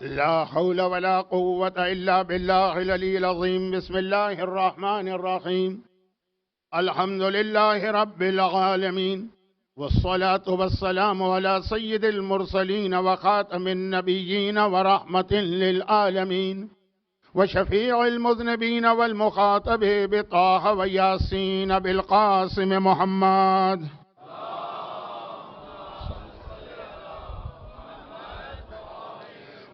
لا حول ولا قوة إلا بالله العلي العظيم. بسم الله الرحمن الرحيم. الحمد لله رب العالمين، والصلاة والسلام على سيد المرسلين وخاتم النبيين ورحمة للعالمين، وشفيع المذنبين والمخاطب بطه وياسين بالقاسم محمد،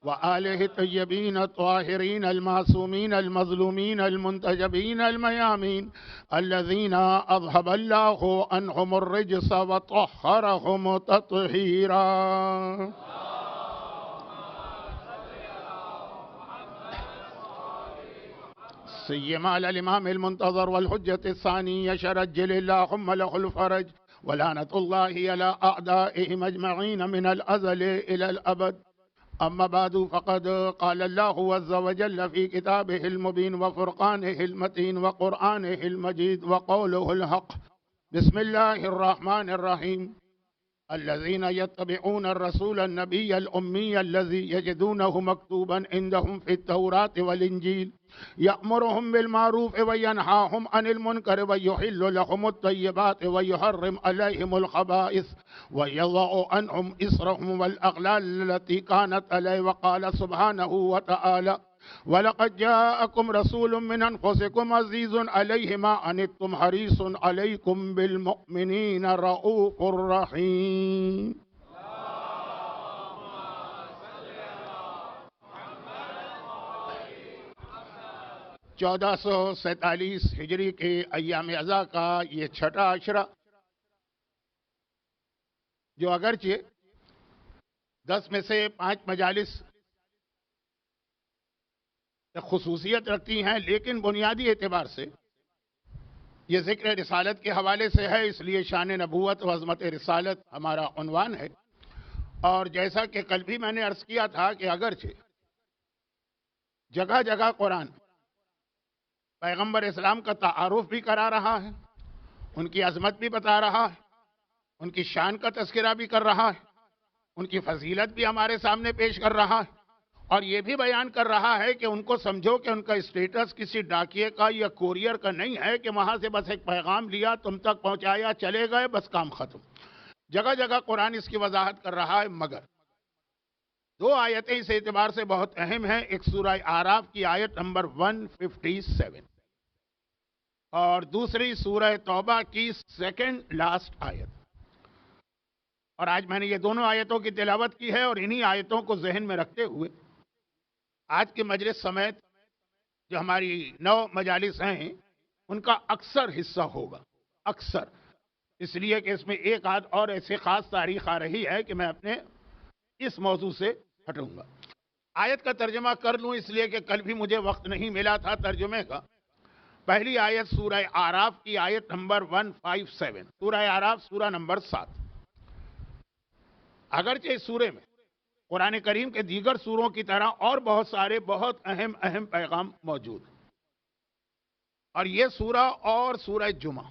وآله الطيبين الطاهرين المعصومين المظلومين المنتجبين الميامين، الذين أذهب الله عنهم الرجس وطهرهم تطهيرا. سيما على الإمام المنتظر والحجة الثانية شرجل اللهم له الفرج، ولعنة الله على أعدائهم أجمعين من الأزل إلى الأبد. أما بعد، فقد قال الله عز وجل في كتابه المبين وفرقانه المتين وقرآنه المجيد وقوله الحق: بسم الله الرحمن الرحيم. الذين يتبعون الرسول النبي الأمي الذي يجدونه مكتوبا عندهم في التوراة والإنجيل يأمرهم بالمعروف وينهاهم عن المنكر ويحل لهم الطيبات ويحرم عليهم الخبائث ويضع عنهم إصرهم والأغلال التي كانت عليه. وقال سبحانه وتعالى: ولقد جاءكم رسول من أنفسكم عزيز عليه ما عنتم حريص عليكم بالمؤمنين رؤوف رحيم. 1447 ہجری کے ایام ازا کا یہ چھٹا عشرہ، جو اگرچہ 10 میں سے 5 مجالس خصوصیت رکھتی ہیں، لیکن بنیادی اعتبار سے یہ ذکر رسالت کے حوالے سے ہے، اس لیے شان نبوت و عظمت رسالت ہمارا عنوان ہے۔ اور جیسا کہ کل بھی میں نے عرض کیا تھا کہ اگرچہ جگہ جگہ قرآن پیغمبر اسلام کا تعارف بھی کرا رہا ہے، ان کی عظمت بھی بتا رہا ہے، ان کی شان کا تذکرہ بھی کر رہا ہے، ان کی فضیلت بھی ہمارے سامنے پیش کر رہا ہے، اور یہ بھی بیان کر رہا ہے کہ ان کو سمجھو کہ ان کا اسٹیٹس کسی ڈاکیے کا یا کوریئر کا نہیں ہے کہ وہاں سے بس ایک پیغام لیا، تم تک پہنچایا، چلے گئے، بس کام ختم۔ جگہ جگہ قرآن اس کی وضاحت کر رہا ہے، مگر 2 آیتیں اس اعتبار سے بہت اہم ہیں۔ ایک سورہ اعراف کی آیت نمبر 157 اور دوسری سورہ توبہ کی سیکنڈ لاسٹ آیت۔ اور آج میں نے یہ دونوں آیتوں کی تلاوت کی ہے، اور انہی آیتوں کو ذہن میں رکھتے ہوئے آج کے مجلس سمیت جو ہماری 9 مجالس ہیں ان کا اکثر حصہ ہوگا، اکثر، اس لیے کہ اس میں ایک آدھ اور ایسی خاص تاریخ آ رہی ہے کہ میں اپنے اس موضوع سے ہٹوں گا۔ آیت کا ترجمہ کر لوں، اس لیے کہ کل بھی مجھے وقت نہیں ملا تھا ترجمے کا۔ پہلی آیت سورہ اعراف کی آیت نمبر 157، سورہ اعراف سورہ نمبر 7۔ اگرچہ اس سورے میں قرآن کریم کے دیگر سوروں کی طرح اور بہت سارے بہت اہم پیغام موجود ہیں، اور یہ سورہ اور سورہ جمعہ،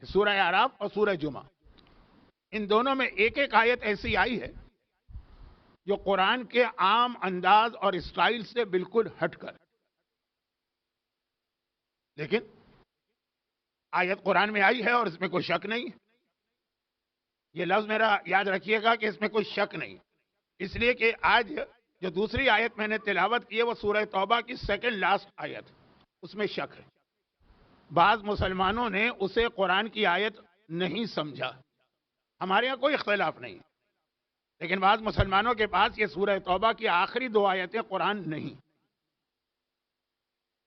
سورہ اعراف اور سورہ جمعہ، ان دونوں میں ایک ایک آیت ایسی آئی ہے جو قرآن کے عام انداز اور اسٹائل سے بالکل ہٹ کر، لیکن آیت قرآن میں آئی ہے اور اس میں کوئی شک نہیں ہے۔ یہ لفظ میرا یاد رکھیے گا کہ اس میں کوئی شک نہیں، اس لیے کہ آج جو دوسری آیت میں نے تلاوت کی ہے وہ سورہ توبہ کی سیکنڈ لاسٹ آیت، اس میں شک ہے۔ بعض مسلمانوں نے اسے قرآن کی آیت نہیں سمجھا، ہمارے یہاں کوئی اختلاف نہیں، لیکن بعض مسلمانوں کے پاس یہ سورہ توبہ کی آخری 2 آیتیں قرآن نہیں۔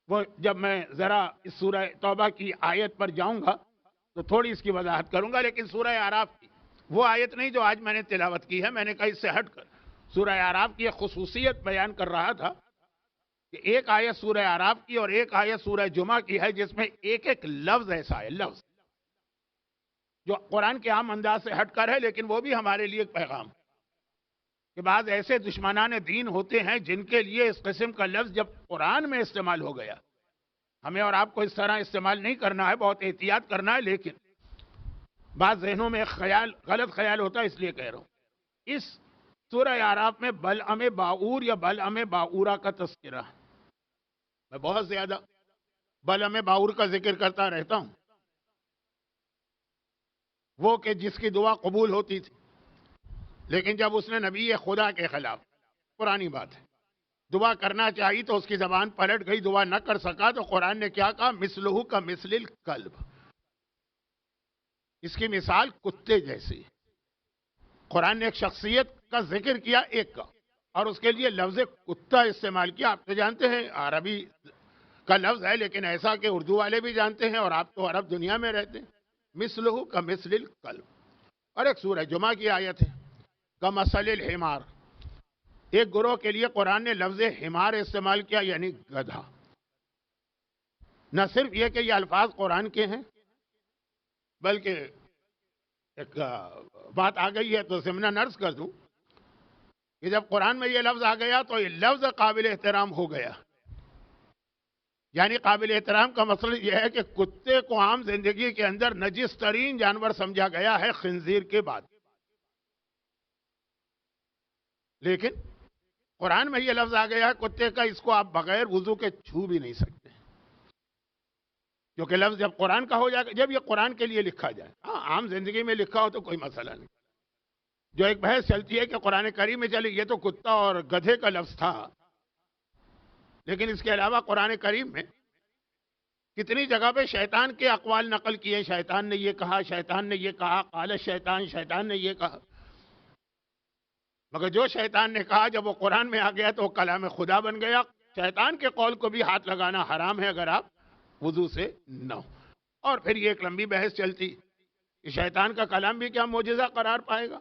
وہ جب میں ذرا اس سورہ توبہ کی آیت پر جاؤں گا تو تھوڑی اس کی وضاحت کروں گا، لیکن سورہ اعراف کی وہ آیت نہیں جو آج میں نے تلاوت کی ہے۔ میں نے کہا اس سے ہٹ کر سورہ اعراف کی ایک خصوصیت بیان کر رہا تھا کہ ایک آیت سورہ اعراف کی اور ایک آیت سورہ جمعہ کی ہے جس میں ایک ایک لفظ ایسا ہے، لفظ جو قرآن کے عام انداز سے ہٹ کر ہے، لیکن وہ بھی ہمارے لیے ایک پیغام کہ بعض ایسے دشمنان دین ہوتے ہیں جن کے لیے اس قسم کا لفظ جب قرآن میں استعمال ہو گیا، ہمیں اور آپ کو اس طرح استعمال نہیں کرنا ہے، بہت احتیاط کرنا ہے، لیکن بعض ذہنوں میں ایک خیال، غلط خیال ہوتا ہے، اس لیے کہہ رہا ہوں۔ اس سورہ اعراف میں بلعم باعور یا بلعم باعورہ کا تذکرہ ہے. میں بہت زیادہ بلعم باعور کا ذکر کرتا رہتا ہوں، وہ کہ جس کی دعا قبول ہوتی تھی، لیکن جب اس نے نبی خدا کے خلاف، پرانی بات ہے، دعا کرنا چاہی تو اس کی زبان پلٹ گئی، دعا نہ کر سکا تو قرآن نے کیا کہا؟ مثلہ کا مثل الکلب، اس کی مثال کتے جیسی. قرآن نے ایک شخصیت کا ذکر کیا، ایک کا، اور اس کے لیے لفظ کتا استعمال کیا. آپ تو جانتے ہیں عربی کا لفظ ہے، لیکن ایسا کہ اردو والے بھی جانتے ہیں، اور آپ تو عرب دنیا میں رہتے ہیں. مثلہ کا مثل الکلب. اور ایک سورہ جمعہ کی آیت ہے کمثل الحمار. ایک گروہ کے لیے قرآن نے لفظ حمار استعمال کیا، یعنی گدھا. نہ صرف یہ کہ یہ الفاظ قرآن کے ہیں، بلکہ ایک بات آ گئی ہے تو ضمن عرض کر دوں کہ جب قرآن میں یہ لفظ آ گیا تو یہ لفظ قابل احترام ہو گیا. یعنی قابل احترام کا مطلب یہ ہے کہ کتے کو عام زندگی کے اندر نجس ترین جانور سمجھا گیا ہے خنزیر کے بعد، لیکن قرآن میں یہ لفظ آ گیا ہے کتے کا، اس کو آپ بغیر وضو کے چھو بھی نہیں سکتے، کیونکہ لفظ جب قرآن کا ہو جائے گا، جب یہ قرآن کے لیے لکھا جائے. ہاں عام زندگی میں لکھا ہو تو کوئی مسئلہ نہیں. جو ایک بحث چلتی ہے کہ قرآن کریم میں چلے یہ تو کتا اور گدھے کا لفظ تھا، لیکن اس کے علاوہ قرآن کریم میں کتنی جگہ پہ شیطان کے اقوال نقل کیے، شیطان نے یہ کہا، شیطان نے یہ کہا، قال شیطان، شیطان نے یہ کہا. مگر جو شیطان نے کہا جب وہ قرآن میں آ گیا تو وہ کلام خدا بن گیا. شیطان کے قول کو بھی ہاتھ لگانا حرام ہے اگر آپ وضو سے نہ ہو. اور پھر یہ ایک لمبی بحث چلتی کہ شیطان کا کلام بھی کیا معجزہ قرار پائے گا.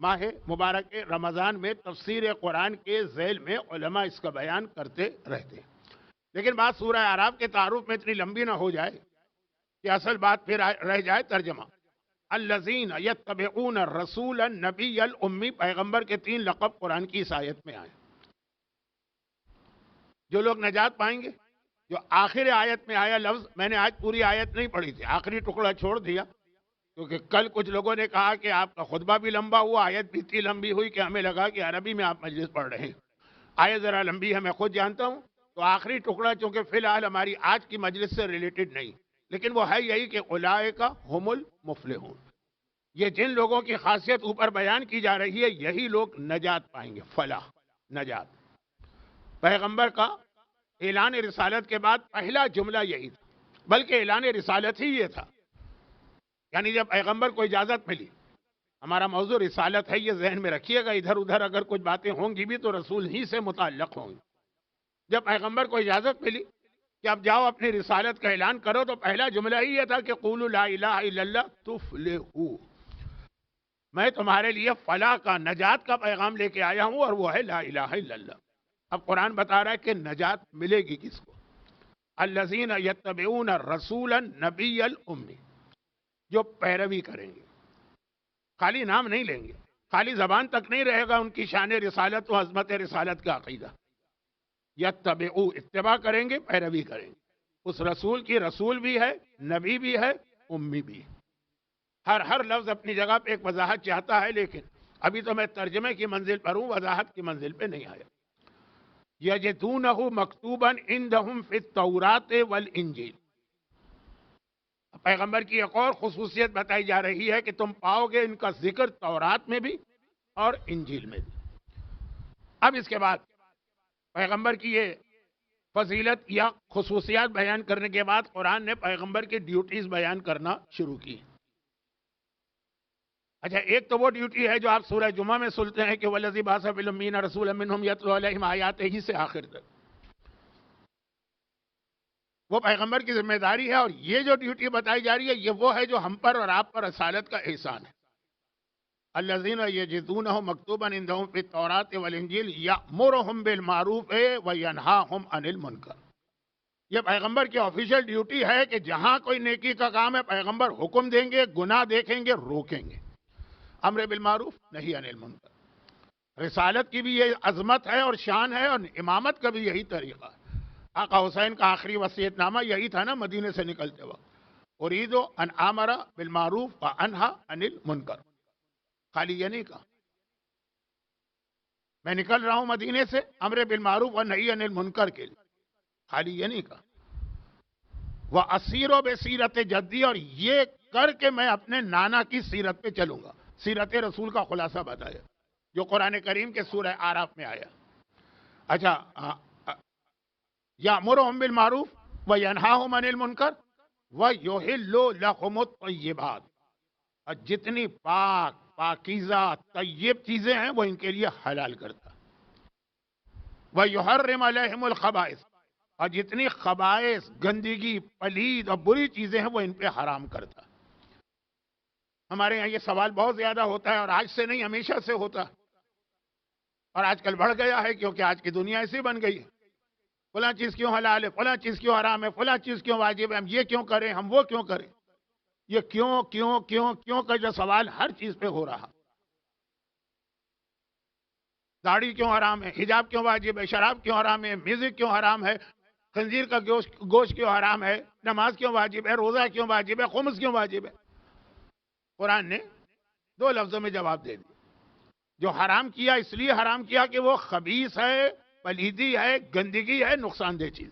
ماہ مبارک رمضان میں تفسیر قرآن کے ذیل میں علماء اس کا بیان کرتے رہتے ہیں، لیکن بات سورہ اعراف کے تعارف میں اتنی لمبی نہ ہو جائے کہ اصل بات پھر رہ جائے ترجمہ. الذین یتبعون الرسول النبی الامی، پیغمبر کے 3 لقب قرآن کی اس آیت میں آئے. جو لوگ نجات پائیں گے، جو آخر آیت میں آیا لفظ، میں نے آج پوری آیت نہیں پڑھی تھی، آخری ٹکڑا چھوڑ دیا کیونکہ کل کچھ لوگوں نے کہا کہ آپ کا خطبہ بھی لمبا ہوا، آیت بھی اتنی لمبی ہوئی کہ ہمیں لگا کہ عربی میں آپ مجلس پڑھ رہے ہیں. آیت ذرا لمبی ہے، میں خود جانتا ہوں، تو آخری ٹکڑا چونکہ فی الحال ہماری آج کی مجلس سے ریلیٹڈ نہیں، لیکن وہ ہے یہی کہ اولئک هم المفلحون. یہ جن لوگوں کی خاصیت اوپر بیان کی جا رہی ہے یہی لوگ نجات پائیں گے. فلاح، نجات. پیغمبر کا اعلان رسالت کے بعد پہلا جملہ یہی تھا، بلکہ اعلان رسالت ہی یہ تھا. یعنی جب پیغمبر کو اجازت ملی، ہمارا موضوع رسالت ہے، یہ ذہن میں رکھیے گا، ادھر ادھر اگر کچھ باتیں ہوں گی بھی تو رسول ہی سے متعلق ہوں گی. جب پیغمبر کو اجازت ملی کہ اب جاؤ اپنی رسالت کا اعلان کرو تو پہلا جملہ ہی یہ تھا کہ قولوا لا الہ الا اللہ تفلحوا، میں تمہارے لیے فلاح کا، نجات کا پیغام لے کے آیا ہوں، اور وہ ہے لا الہ الا اللہ. اب قرآن بتا رہا ہے کہ نجات ملے گی کس کو؟ الذین یتبعون الرسول النبی الامی، جو پیروی کریں گے، خالی نام نہیں لیں گے، خالی زبان تک نہیں رہے گا ان کی شان رسالت و عظمت رسالت کا عقیدہ. یتبعو، اتباع کریں گے، پیروی کریں گے اس رسول کی. رسول بھی ہے، نبی بھی ہے، امی بھی. ہر لفظ اپنی جگہ پہ ایک وضاحت چاہتا ہے، لیکن ابھی تو میں ترجمے کی منزل پر ہوں، وضاحت کی منزل پہ نہیں آیا. یجدونہ مکتوبا عندہم فی التوراۃ والانجیل. پیغمبر کی ایک اور خصوصیت بتائی جا رہی ہے کہ تم پاؤ گے ان کا ذکر تورات میں بھی اور انجیل میں بھی. اب اس کے بعد پیغمبر کی یہ فضیلت یا خصوصیات بیان کرنے کے بعد قرآن نے پیغمبر کی ڈیوٹیز بیان کرنا شروع کی. اچھا، ایک تو وہ ڈیوٹی ہے جو آپ سورہ جمعہ میں سنتے ہیں کہ والذی بعث فی الامیین رسولا منہم یتلو علیہم آیاتہ ہی سے آخر تک، وہ پیغمبر کی ذمہ داری ہے. اور یہ جو ڈیوٹی بتائی جا رہی ہے یہ وہ ہے جو ہم پر اور آپ پر رسالت کا احسان ہے. الذین یجدونہ مکتوبا عندہم فی التوراۃ والانجیل یأمرہم بالمعروف وینہاہم عن المنکر. یہ پیغمبر کی آفیشیل ڈیوٹی ہے کہ جہاں کوئی نیکی کا کام ہے پیغمبر حکم دیں گے، گناہ دیکھیں گے، روکیں گے. امر بالمعروف نہی عن المنکر. رسالت کی بھی یہ عظمت ہے اور شان ہے، اور امامت کا بھی یہی طریقہ ہے. آقا حسین کا آخری وصیت نامہ یہی تھا نا مدینے سے نکلتے وقت، ارید ان آمر بالمعروف و انہا عن المنکر. خالی یہ نہیں کہا میں نکل رہا ہوں مدینے سے امر بالمعروف و نہی عن المنکر کے لیے، خالی یہ نہیں کہا وہ اسیر و بسیرت جدی، اور یہ کر کے میں اپنے نانا کی سیرت پہ چلوں گا. سیرت رسول کا خلاصہ بتایا جو قرآن کریم کے سورہ آراف میں آیا. اچھا، یامرہم بالمعروف و ینہاہم عن المنکر و یحل لہم الطیبات، اور جتنی پاکیزہ طیب چیزیں ہیں وہ ان کے لیے حلال کرتا. وَيُحَرِّمُ عَلَيْهِمُ الْخَبَائِثَ، اور جتنی خبائث، گندگی، پلید اور بری چیزیں ہیں وہ ان پہ حرام کرتا. ہمارے یہاں یہ سوال بہت زیادہ ہوتا ہے، اور آج سے نہیں ہمیشہ سے ہوتا، اور آج کل بڑھ گیا ہے کیونکہ آج کی دنیا ایسی بن گئی ہے. فلاں چیز کیوں حلال ہے، فلاں چیز کیوں حرام ہے، فلاں چیز کیوں واجب ہے، ہم یہ کیوں کریں، ہم وہ کیوں کریں. یہ کیوں کیوں کیوں کیوں کا جو سوال ہر چیز پہ ہو رہا. داڑھی کیوں حرام ہے، حجاب کیوں واجب ہے، شراب کیوں حرام ہے، میوزک کیوں حرام ہے، خنزیر کا گوشت کیوں حرام ہے، نماز کیوں واجب ہے، روزہ کیوں واجب ہے، خمس کیوں واجب ہے. قرآن نے دو لفظوں میں جواب دے دیا. جو حرام کیا اس لیے حرام کیا کہ وہ خبیث ہے، پلیدی ہے، گندگی ہے، نقصان دہ چیز.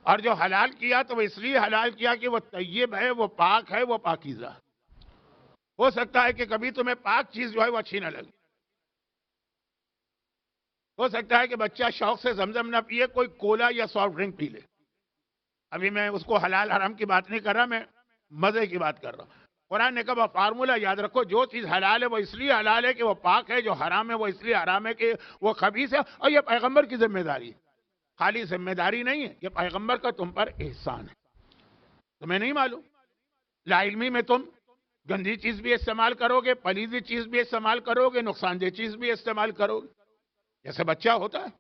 اور جو حلال کیا تو وہ اس لیے حلال کیا کہ وہ طیب ہے، وہ پاک ہے، وہ پاکیزہ. ہو سکتا ہے کہ کبھی تمہیں پاک چیز جو ہے وہ اچھی نہ لگے. ہو سکتا ہے کہ بچہ شوق سے زمزم نہ پیے، کوئی کولا یا سافٹ ڈرنک پی لے. ابھی میں اس کو حلال حرام کی بات نہیں کر رہا، میں مزے کی بات کر رہا ہوں. قرآن نے کہا فارمولہ یاد رکھو، جو چیز حلال ہے وہ اس لیے حلال ہے کہ وہ پاک ہے، جو حرام ہے وہ اس لیے حرام ہے کہ وہ خبیث ہے. اور یہ پیغمبر کی ذمہ داری ہے، خالی ذمہ داری نہیں ہے، یہ پیغمبر کا تم پر احسان ہے. تمہیں نہیں معلوم، لا علمی میں تم گندی چیز بھی استعمال کرو گے، پلیدی چیز بھی استعمال کرو گے، نقصان دہ چیز بھی استعمال کرو گے. جیسے بچہ ہوتا ہے،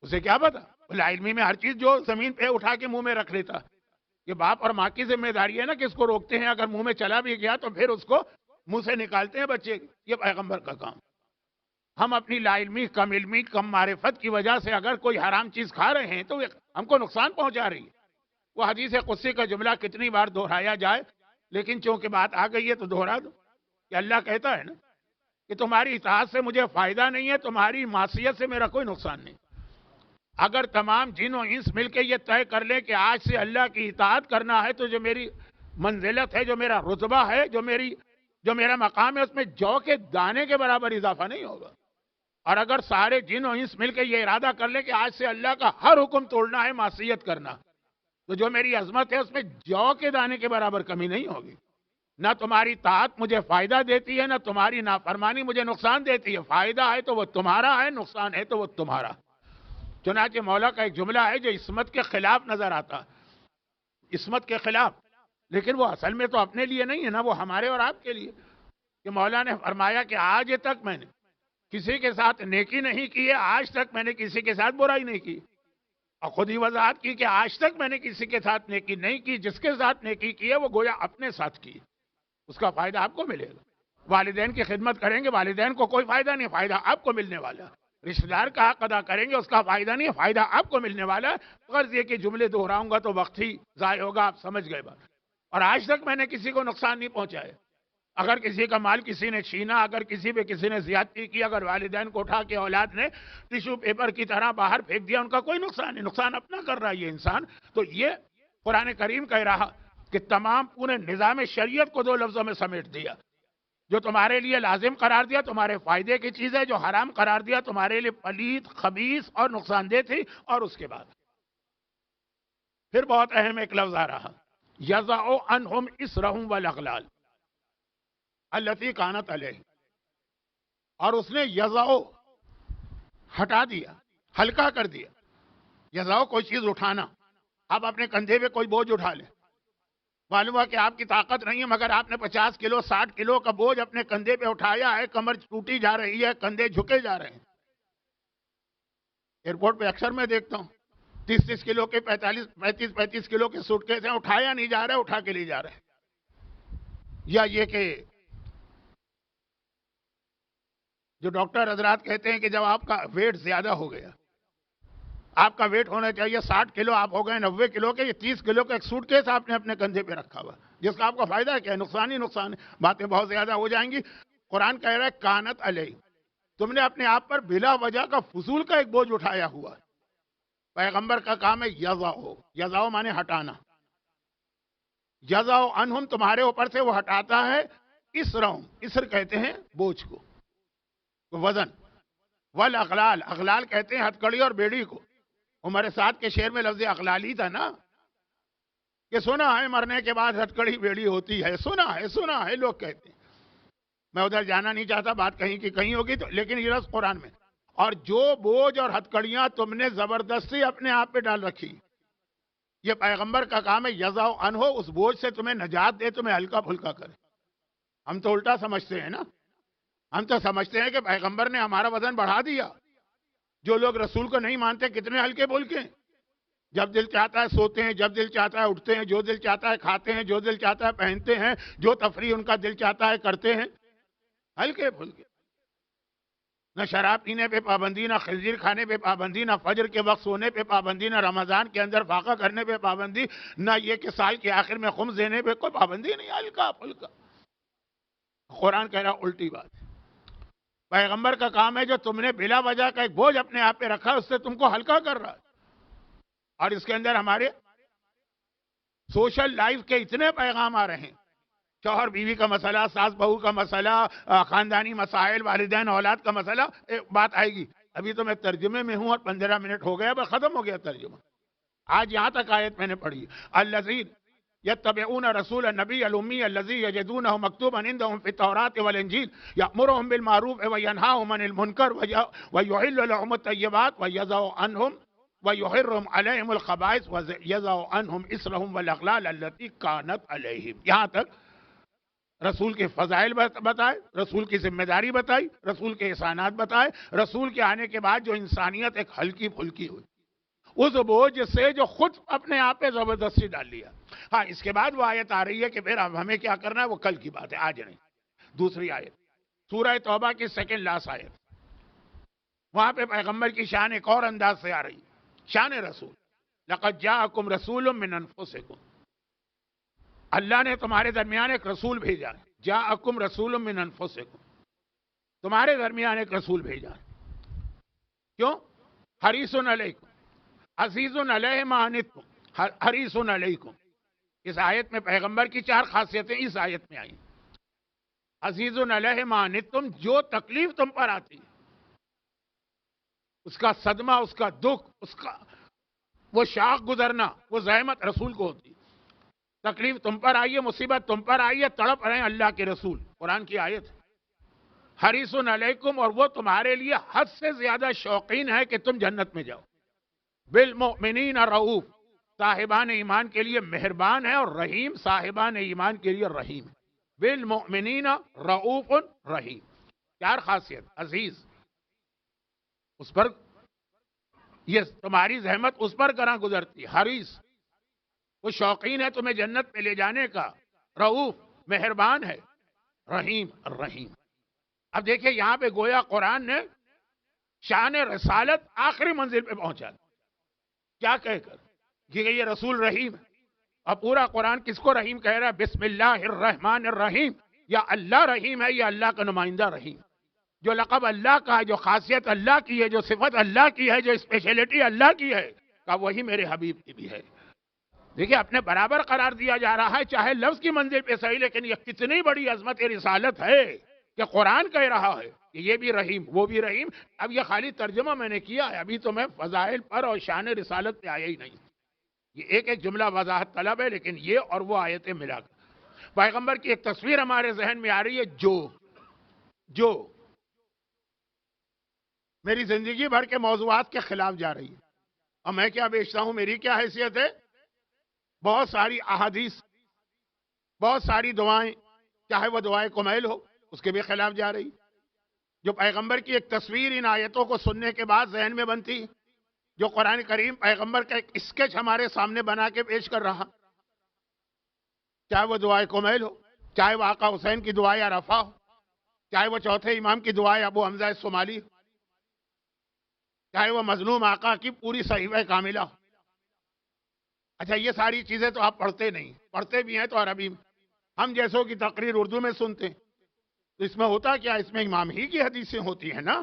اسے کیا پتا، لا علمی میں ہر چیز جو زمین پہ اٹھا کے منہ میں رکھ لیتا. یہ باپ اور ماں کی ذمہ داری ہے نا کہ اس کو روکتے ہیں، اگر منہ میں چلا بھی گیا تو پھر اس کو منہ سے نکالتے ہیں بچے. یہ پیغمبر کا کام. ہم اپنی لا علمی، کم علمی، کم معرفت کی وجہ سے اگر کوئی حرام چیز کھا رہے ہیں تو ہم کو نقصان پہنچا رہی ہے. وہ حدیث قدسی کا جملہ کتنی بار دہرایا جائے، لیکن چونکہ بات آ گئی ہے تو دہرا دو کہ اللہ کہتا ہے نا کہ تمہاری اطاعت سے مجھے فائدہ نہیں ہے، تمہاری معصیت سے میرا کوئی نقصان نہیں. اگر تمام جن و انس مل کے یہ طے کر لیں کہ آج سے اللہ کی اطاعت کرنا ہے تو جو میری منزلت ہے، جو میرا رتبہ ہے، جو میرا مقام ہے، اس میں جو کے دانے کے برابر اضافہ نہیں ہوگا. اور اگر سارے جن و انس مل کے یہ ارادہ کر لیں کہ آج سے اللہ کا ہر حکم توڑنا ہے، معصیت کرنا، تو جو میری عظمت ہے اس میں جو کے دانے کے برابر کمی نہیں ہوگی. نہ تمہاری طاعت مجھے فائدہ دیتی ہے، نہ تمہاری نافرمانی مجھے نقصان دیتی ہے. فائدہ ہے تو وہ تمہارا ہے، نقصان ہے تو وہ تمہارا. چنانچہ مولا کا ایک جملہ ہے جو عصمت کے خلاف نظر آتا، عصمت کے خلاف، لیکن وہ اصل میں تو اپنے لیے نہیں ہے نا، وہ ہمارے اور آپ کے لیے. کہ مولا نے فرمایا کہ آج تک میں نے کسی کے ساتھ نیکی نہیں کی ہے، آج تک میں نے کسی کے ساتھ برائی نہیں کی. اور خود ہی وضاحت کی کہ آج تک میں نے کسی کے ساتھ نیکی نہیں کی، جس کے ساتھ نیکی کی ہے وہ گویا اپنے ساتھ کی. اس کا فائدہ آپ کو ملے گا. والدین کی خدمت کریں گے، والدین کو کوئی فائدہ نہیں، فائدہ آپ کو ملنے والا. رشتہ دار کا حق ادا کریں گے، اس کا فائدہ نہیں، فائدہ آپ کو ملنے والا ہے. غرض یہ کہ جملے دہراؤں گا تو وقت ہی ضائع ہوگا، آپ سمجھ گئے بات. اور آج تک میں نے کسی کو نقصان نہیں پہنچایا. اگر کسی کا مال کسی نے چھینا، اگر کسی پہ کسی نے زیادتی کی، اگر والدین کو اٹھا کے اولاد نے ٹیشو پیپر کی طرح باہر پھینک دیا، ان کا کوئی نقصان نہیں، نقصان اپنا کر رہا ہے یہ انسان. تو یہ قرآن کریم کہہ رہا کہ تمام پورے نظام شریعت کو دو لفظوں میں سمیٹ دیا. جو تمہارے لیے لازم قرار دیا تمہارے فائدے کی چیز ہے، جو حرام قرار دیا تمہارے لیے پلید، خبیث اور نقصان دہ تھی. اور اس کے بعد پھر بہت اہم ایک لفظ آ رہا، یضع عنہم اسرہم والاغلال التی کانت علیہ. اور اس نے یضع ہٹا دیا، ہلکا کر دیا. یضع کوئی چیز اٹھانا، آپ اپنے کندھے پہ کوئی بوجھ اٹھا لیں، معلوم ہوا کہ آپ کی طاقت نہیں ہے، مگر آپ نے 50 کلو 60 کلو کا بوجھ اپنے کندھے پہ اٹھایا ہے، کمر ٹوٹی جا رہی ہے، کندھے جھکے جا رہے ہیں. ایئرپورٹ پہ اکثر میں دیکھتا ہوں 30 کلو کے 35 کلو کے سوٹ کیس ہیں، اٹھایا نہیں جا رہا، اٹھا کے لے جا رہے ہیں. یا یہ کہ جو ڈاکٹر حضرات کہتے ہیں کہ جب آپ کا ویٹ زیادہ ہو گیا، آپ کا ویٹ ہونا چاہیے 60 کلو، آپ ہو گئے 90 کلو کے، یہ 30 کلو کا ایک سوٹ کیس آپ نے اپنے کندھے پہ رکھا ہوا، جس کا آپ کا فائدہ کیا ہے؟ نقصان ہی نقصان ہے. باتیں بہت زیادہ ہو جائیں گی. قرآن کہہ رہا ہے کانت علیہ، تم نے اپنے آپ پر بلا وجہ کا فضول کا ایک بوجھ اٹھایا ہوا ہے. پیغمبر کا کام ہے یضعو. یضعو مانے ہٹانا. یضعو عنہم تمہارے اوپر سے وہ ہٹاتا ہے اسرہم. اسر کہتے ہیں بوجھ کو, وزن. والاغلال, اغلال کہتے ہیں ہتکڑی اور بیڑی کو. عمر سعد کے شعر میں لفظ اغلال ہی تھا نا, کہ سنا ہے مرنے کے بعد ہتکڑی بیڑی ہوتی ہے, سنا ہے لوگ کہتے ہیں. میں ادھر جانا نہیں چاہتا, بات کہیں کی کہیں ہوگی تو, لیکن یہ لفظ قرآن میں. اور جو بوجھ اور ہتکڑیاں تم نے زبردستی اپنے آپ پہ ڈال رکھی, یہ پیغمبر کا کام ہے یضع عنہ, اس بوجھ سے تمہیں نجات دے, تمہیں ہلکا پھلکا کرے. ہم تو الٹا سمجھتے ہیں نا, ہم تو سمجھتے ہیں کہ پیغمبر نے ہمارا وزن بڑھا دیا. جو لوگ رسول کو نہیں مانتے کتنے ہلکے پھلکے ہیں. جب دل چاہتا ہے سوتے ہیں, جب دل چاہتا ہے اٹھتے ہیں, جو دل چاہتا ہے کھاتے ہیں, جو دل چاہتا ہے پہنتے ہیں, جو تفریح ان کا دل چاہتا ہے کرتے ہیں. ہلکے پھلکے. نہ شراب پینے پہ پابندی, نہ خنزیر کھانے پہ پابندی, نہ فجر کے وقت سونے پہ پابندی, نہ رمضان کے اندر فاقہ کرنے پہ پابندی, نہ یہ کہ سال کے آخر میں خمس دینے پہ کوئی پابندی نہیں. ہلکا پھلکا. قرآن کہہ رہا الٹی بات. پیغمبر کا کام ہے جو تم نے بلا وجہ کا ایک بوجھ اپنے آپ پہ رکھا, اس سے تم کو ہلکا کر رہا ہے. اور اس کے اندر ہمارے سوشل لائف کے اتنے پیغام آ رہے ہیں. شوہر بیوی کا مسئلہ, ساس بہو کا مسئلہ, خاندانی مسائل, والدین اولاد کا مسئلہ. بات آئے گی. ابھی تو میں ترجمے میں ہوں اور 15 منٹ ہو گیا, بس ختم ہو گیا ترجمہ. آج یہاں تک آیت میں نے پڑھی. الذین یتبعون رسول النبی الامی الذی یجدونہ مکتوبا عندهم فی التوراۃ والانجیل یأمرهم بالمعروف وینہاهم عن المنکر ویحل لهم الطیبات ویضع عنہم ویحرم علیہم الخبائث ویضع عنہم اصرہم والاغلال التي کانت علیہم. یہاں تک رسول کے فضائل بتائے, رسول کی ذمہ داری بتائی, رسول کے احسانات بتائے, رسول کے آنے کے بعد جو انسانیت ایک ہلکی پھلکی ہوئی, اس بوجھ سے جو خود اپنے آپ پہ زبردستی ڈال لیا. ہاں, اس کے بعد وہ آیت آ رہی ہے کہ پھر اب ہمیں کیا کرنا ہے, وہ کل کی بات ہے, آج نہیں. دوسری آیت سورہ توبہ کی سیکنڈ لاسٹ آیت, وہاں پہ پیغمبر کی شان ایک اور انداز سے آ رہی. شان رسول. لقد جاءکم رسول من انفسکم, اللہ نے تمہارے درمیان ایک رسول بھیجا ہے. جاءکم رسول من انفسکم, تمہارے درمیان ایک رسول بھیجا ہے. کیوں؟ حریص علیکم عزیز علیہ ما عنتم حریص علیکم. اس آیت میں پیغمبر کی 4 خاصیتیں اس آیت میں آئیں. عزیز علیہ ما عنتم, جو تکلیف تم پر آتی, اس کا صدمہ, اس کا دکھ, اس کا وہ شاخ گزرنا, وہ زحمت رسول کو ہوتی. تکلیف تم پر آئی ہے, مصیبت تم پر آئی ہے, تڑپ رہے ہیں اللہ کے رسول. قرآن کی آیت. حریص علیکم, اور وہ تمہارے لیے حد سے زیادہ شوقین ہے کہ تم جنت میں جاؤ. بالمؤمنین رؤوف, صاحبان ایمان کے لیے مہربان ہے, اور رحیم, صاحبان ایمان کے لیے رحیم. بالمؤمنین رؤوف رحیم. 4 خاصیت. عزیز, اس پر یہ تمہاری زحمت اس پر گراں گزرتی. حریص, وہ شوقین ہے تمہیں جنت پہ لے جانے کا. رؤوف, مہربان ہے. رحیم, رحیم. اب دیکھیں یہاں پہ گویا قرآن نے شان رسالت آخری منزل پہ پہنچا دی. کیا کہہ کر کہ یہ رسول رحیم ہے. اور پورا قرآن کس کو رحیم کہہ رہا ہے؟ بسم اللہ الرحمن الرحیم. یا اللہ رحیم ہے, یا اللہ کا نمائندہ رحیم. جو لقب اللہ کا ہے, جو خاصیت اللہ کی ہے, جو صفت اللہ کی ہے, جو اسپیشلٹی اللہ کی ہے, کہ وہی میرے حبیب کی بھی ہے. دیکھیں اپنے برابر قرار دیا جا رہا ہے, چاہے لفظ کی منزل پہ صحیح, لیکن یہ کتنی بڑی عظمت رسالت ہے کہ قرآن کہہ رہا ہے کہ یہ بھی رحیم, وہ بھی رحیم. اب یہ خالی ترجمہ میں نے کیا ہے, ابھی تو میں فضائل پر اور شان رسالت پہ آیا ہی نہیں. یہ ایک ایک جملہ وضاحت طلب ہے, لیکن یہ اور وہ آیتیں ملا کر پیغمبر کی ایک تصویر ہمارے ذہن میں آ رہی ہے, جو میری زندگی بھر کے موضوعات کے خلاف جا رہی ہے. اور میں کیا بیچتا ہوں, میری کیا حیثیت ہے؟ بہت ساری احادیث, بہت ساری دعائیں, چاہے وہ دعائیں کمیل ہو, اس کے بھی خلاف جا رہی. جو پیغمبر کی ایک تصویر ان آیتوں کو سننے کے بعد ذہن میں بنتی, جو قرآن کریم پیغمبر کا ایک اسکیچ ہمارے سامنے بنا کے پیش کر رہا, چاہے وہ دعائیں کمیل ہو, چاہے وہ آقا حسین کی دعائیں عرفہ ہو, چاہے وہ چوتھے امام کی دعائیں ابو حمزہ الصومالی ہو, چاہے وہ مظلوم آقا کی پوری صحیفہ کاملہ ہو. اچھا, یہ ساری چیزیں تو آپ پڑھتے نہیں, پڑھتے بھی ہیں تو عربی میں, ہم جیسوں کی تقریر اردو میں سنتے ہیں. تو اس میں ہوتا کیا؟ اس میں امام ہی کی حدیثیں ہوتی ہیں نا.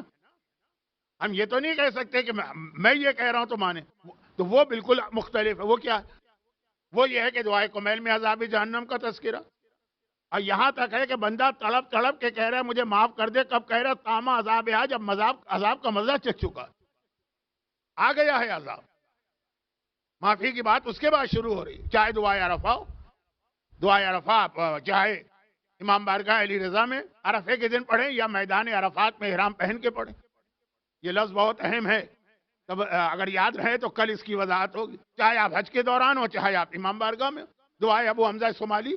ہم یہ تو نہیں کہہ سکتے کہ میں یہ کہہ رہا ہوں تو مانے. تو وہ بالکل مختلف ہے. وہ کیا؟ وہ یہ ہے کہ دعائے کمیل میں عذاب جہنم کا تذکرہ. اور یہاں تک ہے کہ بندہ تڑپ تڑپ کے کہہ رہا ہے مجھے معاف کر دے. کب کہہ رہا ہے؟ تاما عذاب ہے. جب عذاب کا مزہ چکھ چکا آ گیا ہے عذاب. معافی کی بات اس کے بعد شروع ہو رہی. چاہے دعائے عرفہ ہو. دعائے عرفہ چاہے امام بارگاہ علی رضا میں عرفے کے دن پڑھیں یا میدان عرفات میں احرام پہن کے پڑھیں. یہ لفظ بہت اہم ہے. تب اگر یاد رہے تو کل اس کی وضاحت ہوگی. چاہے آپ حج کے دوران ہو چاہے آپ امام بارگاہ میں. دعائے ابو حمزہ صومالی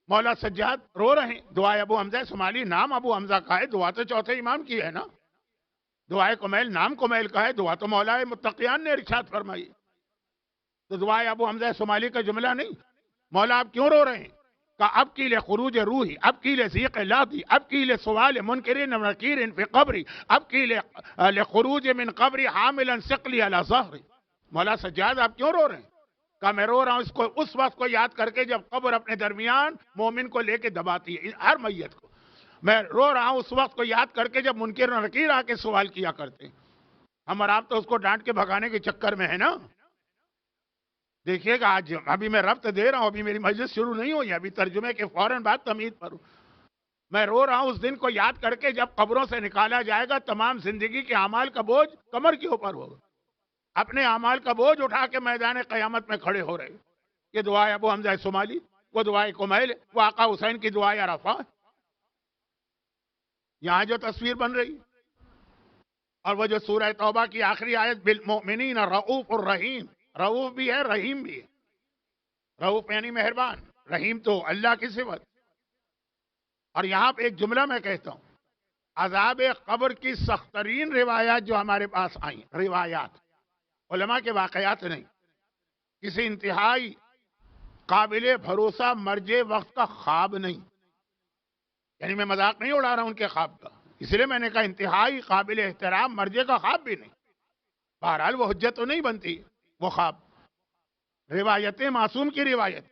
مولا سجاد رو رہے ہیں. دعائے ابو حمزہ صومالی نام ابو حمزہ کا ہے. دعا تو چوتھے امام کی ہے نا. دعائے کمیل نام کمیل کا ہے. دعا تو مولا متقیان نے ارشاد فرمائی. تو دعائے ابو حمزہ صومالی کا جملہ نہیں. مولا آپ کیوں رو رہے ہیں؟ کہ اب کی لے خروج روحی، اب کی لے ذیق لادی، اب کی لے سوال منکرین و نکیرین فی قبری، اب کی لے خروج من قبری حاملا ثقلی علی ظہری. مولا سجاد آپ کیوں رو رہے ہیں؟ کہ میں رو رہا ہوں اس وقت کو یاد کر کے جب قبر اپنے درمیان مومن کو لے کے دباتی ہے، ہر میت کو. میں رو رہا ہوں اس وقت کو یاد کر کے جب منکر و نکیر آ کے سوال کیا کرتے ہیں. ہم اور آپ تو اس کو ڈانٹ کے بھگانے کے چکر میں ہے نا. دیکھیے گا آج ابھی میں ربط دے رہا ہوں. ابھی میری مجلس شروع نہیں ہوئی. ابھی ترجمے کے فوراً بعد تمہید پر ہوں. میں رو رہا ہوں اس دن کو یاد کر کے جب قبروں سے نکالا جائے گا. تمام زندگی کے اعمال کا بوجھ کمر کے اوپر ہوگا. اپنے اعمال کا بوجھ اٹھا کے میدان قیامت میں کھڑے ہو رہے. یہ دعائے ابو حمزہ صومالی، وہ دعائے کمیل، وہ آقا حسین کی دعائے عرفہ. یہاں جو تصویر بن رہی اور وہ جو سورہ توبہ کی آخری آیت بالمؤمنین رؤوف الرحیم. رؤوف بھی ہے رحیم بھی ہے. رؤوف یعنی مہربان، رحیم تو اللہ کی صفت. اور یہاں پہ ایک جملہ میں کہتا ہوں، عذاب قبر کی سخت ترین روایات جو ہمارے پاس آئیں، روایات علماء کے واقعات نہیں، کسی انتہائی قابل بھروسہ مرجع وقت کا خواب نہیں. یعنی میں مذاق نہیں اڑا رہا ہوں ان کے خواب کا. اس لیے میں نے کہا انتہائی قابل احترام مرجع کا خواب بھی نہیں. بہرحال وہ حجت تو نہیں بنتی وہ خواب. روایتیں معصوم کی روایت،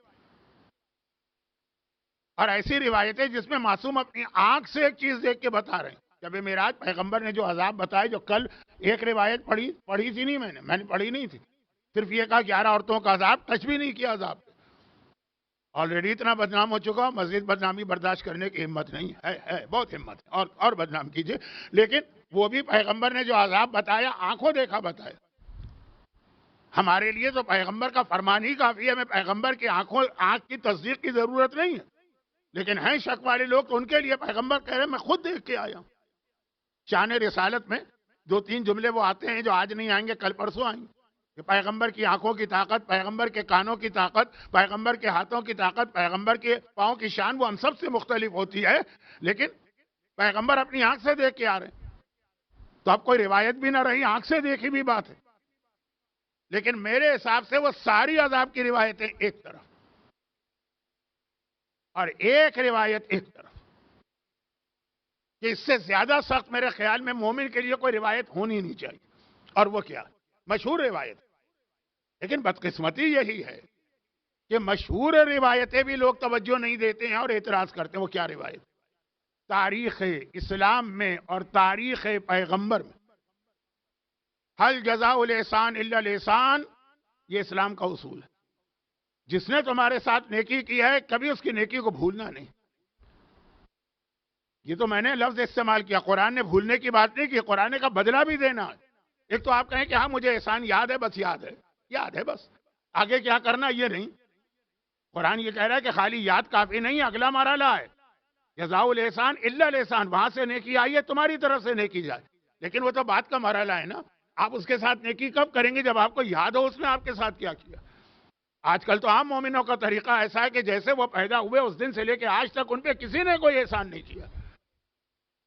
اور ایسی روایتیں جس میں معصوم اپنی آنکھ سے ایک چیز دیکھ کے بتا رہے ہیں. جب معراج پیغمبر نے جو عذاب بتائے، جو کل ایک روایت پڑھی تھی نہیں، میں نے پڑھی نہیں تھی. صرف یہ کہا 11 عورتوں کا عذاب، ٹچ بھی نہیں کیا عذاب. آلریڈی اتنا بدنام ہو چکا، مزید بدنامی برداشت کرنے کی ہمت نہیں ہے. بہت ہمت ہے اور بدنام کیجئے. لیکن وہ بھی پیغمبر نے جو عذاب بتایا آنکھوں دیکھا بتایا. ہمارے لیے تو پیغمبر کا فرمان ہی کافی ہے. میں پیغمبر کی آنکھ کی تصدیق کی ضرورت نہیں ہے. لیکن ہیں شک والے لوگ تو ان کے لیے پیغمبر کہہ رہے میں خود دیکھ کے آیا ہوں. شان رسالت میں 2-3 جملے وہ آتے ہیں جو آج نہیں آئیں گے، کل پرسوں آئیں گے. کہ پیغمبر کی آنکھوں کی طاقت، پیغمبر کے کانوں کی طاقت، پیغمبر کے ہاتھوں کی طاقت، پیغمبر کے پاؤں کی شان وہ ہم سب سے مختلف ہوتی ہے. لیکن پیغمبر اپنی آنکھ سے دیکھ کے آ رہے ہیں. تو اب کوئی روایت بھی نہ رہی، آنکھ سے دیکھی بھی بات ہے. لیکن میرے حساب سے وہ ساری عذاب کی روایتیں ایک طرف اور ایک روایت ایک طرف، کہ اس سے زیادہ سخت میرے خیال میں مومن کے لیے کوئی روایت ہونی نہیں چاہیے. اور وہ کیا؟ مشہور روایت. لیکن بدقسمتی یہی ہے کہ مشہور روایتیں بھی لوگ توجہ نہیں دیتے ہیں اور اعتراض کرتے ہیں. وہ کیا روایت؟ تاریخ اسلام میں اور تاریخ پیغمبر میں حل جزاء الاحسان الا الاحسان، یہ اسلام کا اصول ہے. جس نے تمہارے ساتھ نیکی کی ہے کبھی اس کی نیکی کو بھولنا نہیں. یہ تو میں نے لفظ استعمال کیا. قرآن نے بھولنے کی بات نہیں کی، قرآن کا بدلہ بھی دینا ہے. ایک تو آپ کہیں کہ ہاں مجھے احسان یاد ہے، بس یاد ہے بس، آگے کیا کرنا یہ نہیں. قرآن یہ کہہ رہا ہے کہ خالی یاد کافی نہیں، اگلا مرحلہ ہے جزاء الاحسان الا الاحسان. وہاں سے نیکی آئی ہے، تمہاری طرف سے نیکی جائے. لیکن وہ تو بات کا مرحلہ ہے نا. آپ اس کے ساتھ نیکی کب کریں گے؟ جب آپ کو یاد ہو اس نے آپ کے ساتھ کیا کیا. آج کل تو عام مومنوں کا طریقہ ایسا ہے کہ جیسے وہ پیدا ہوئے اس دن سے لے کے آج تک ان پہ کسی نے کوئی احسان نہیں کیا.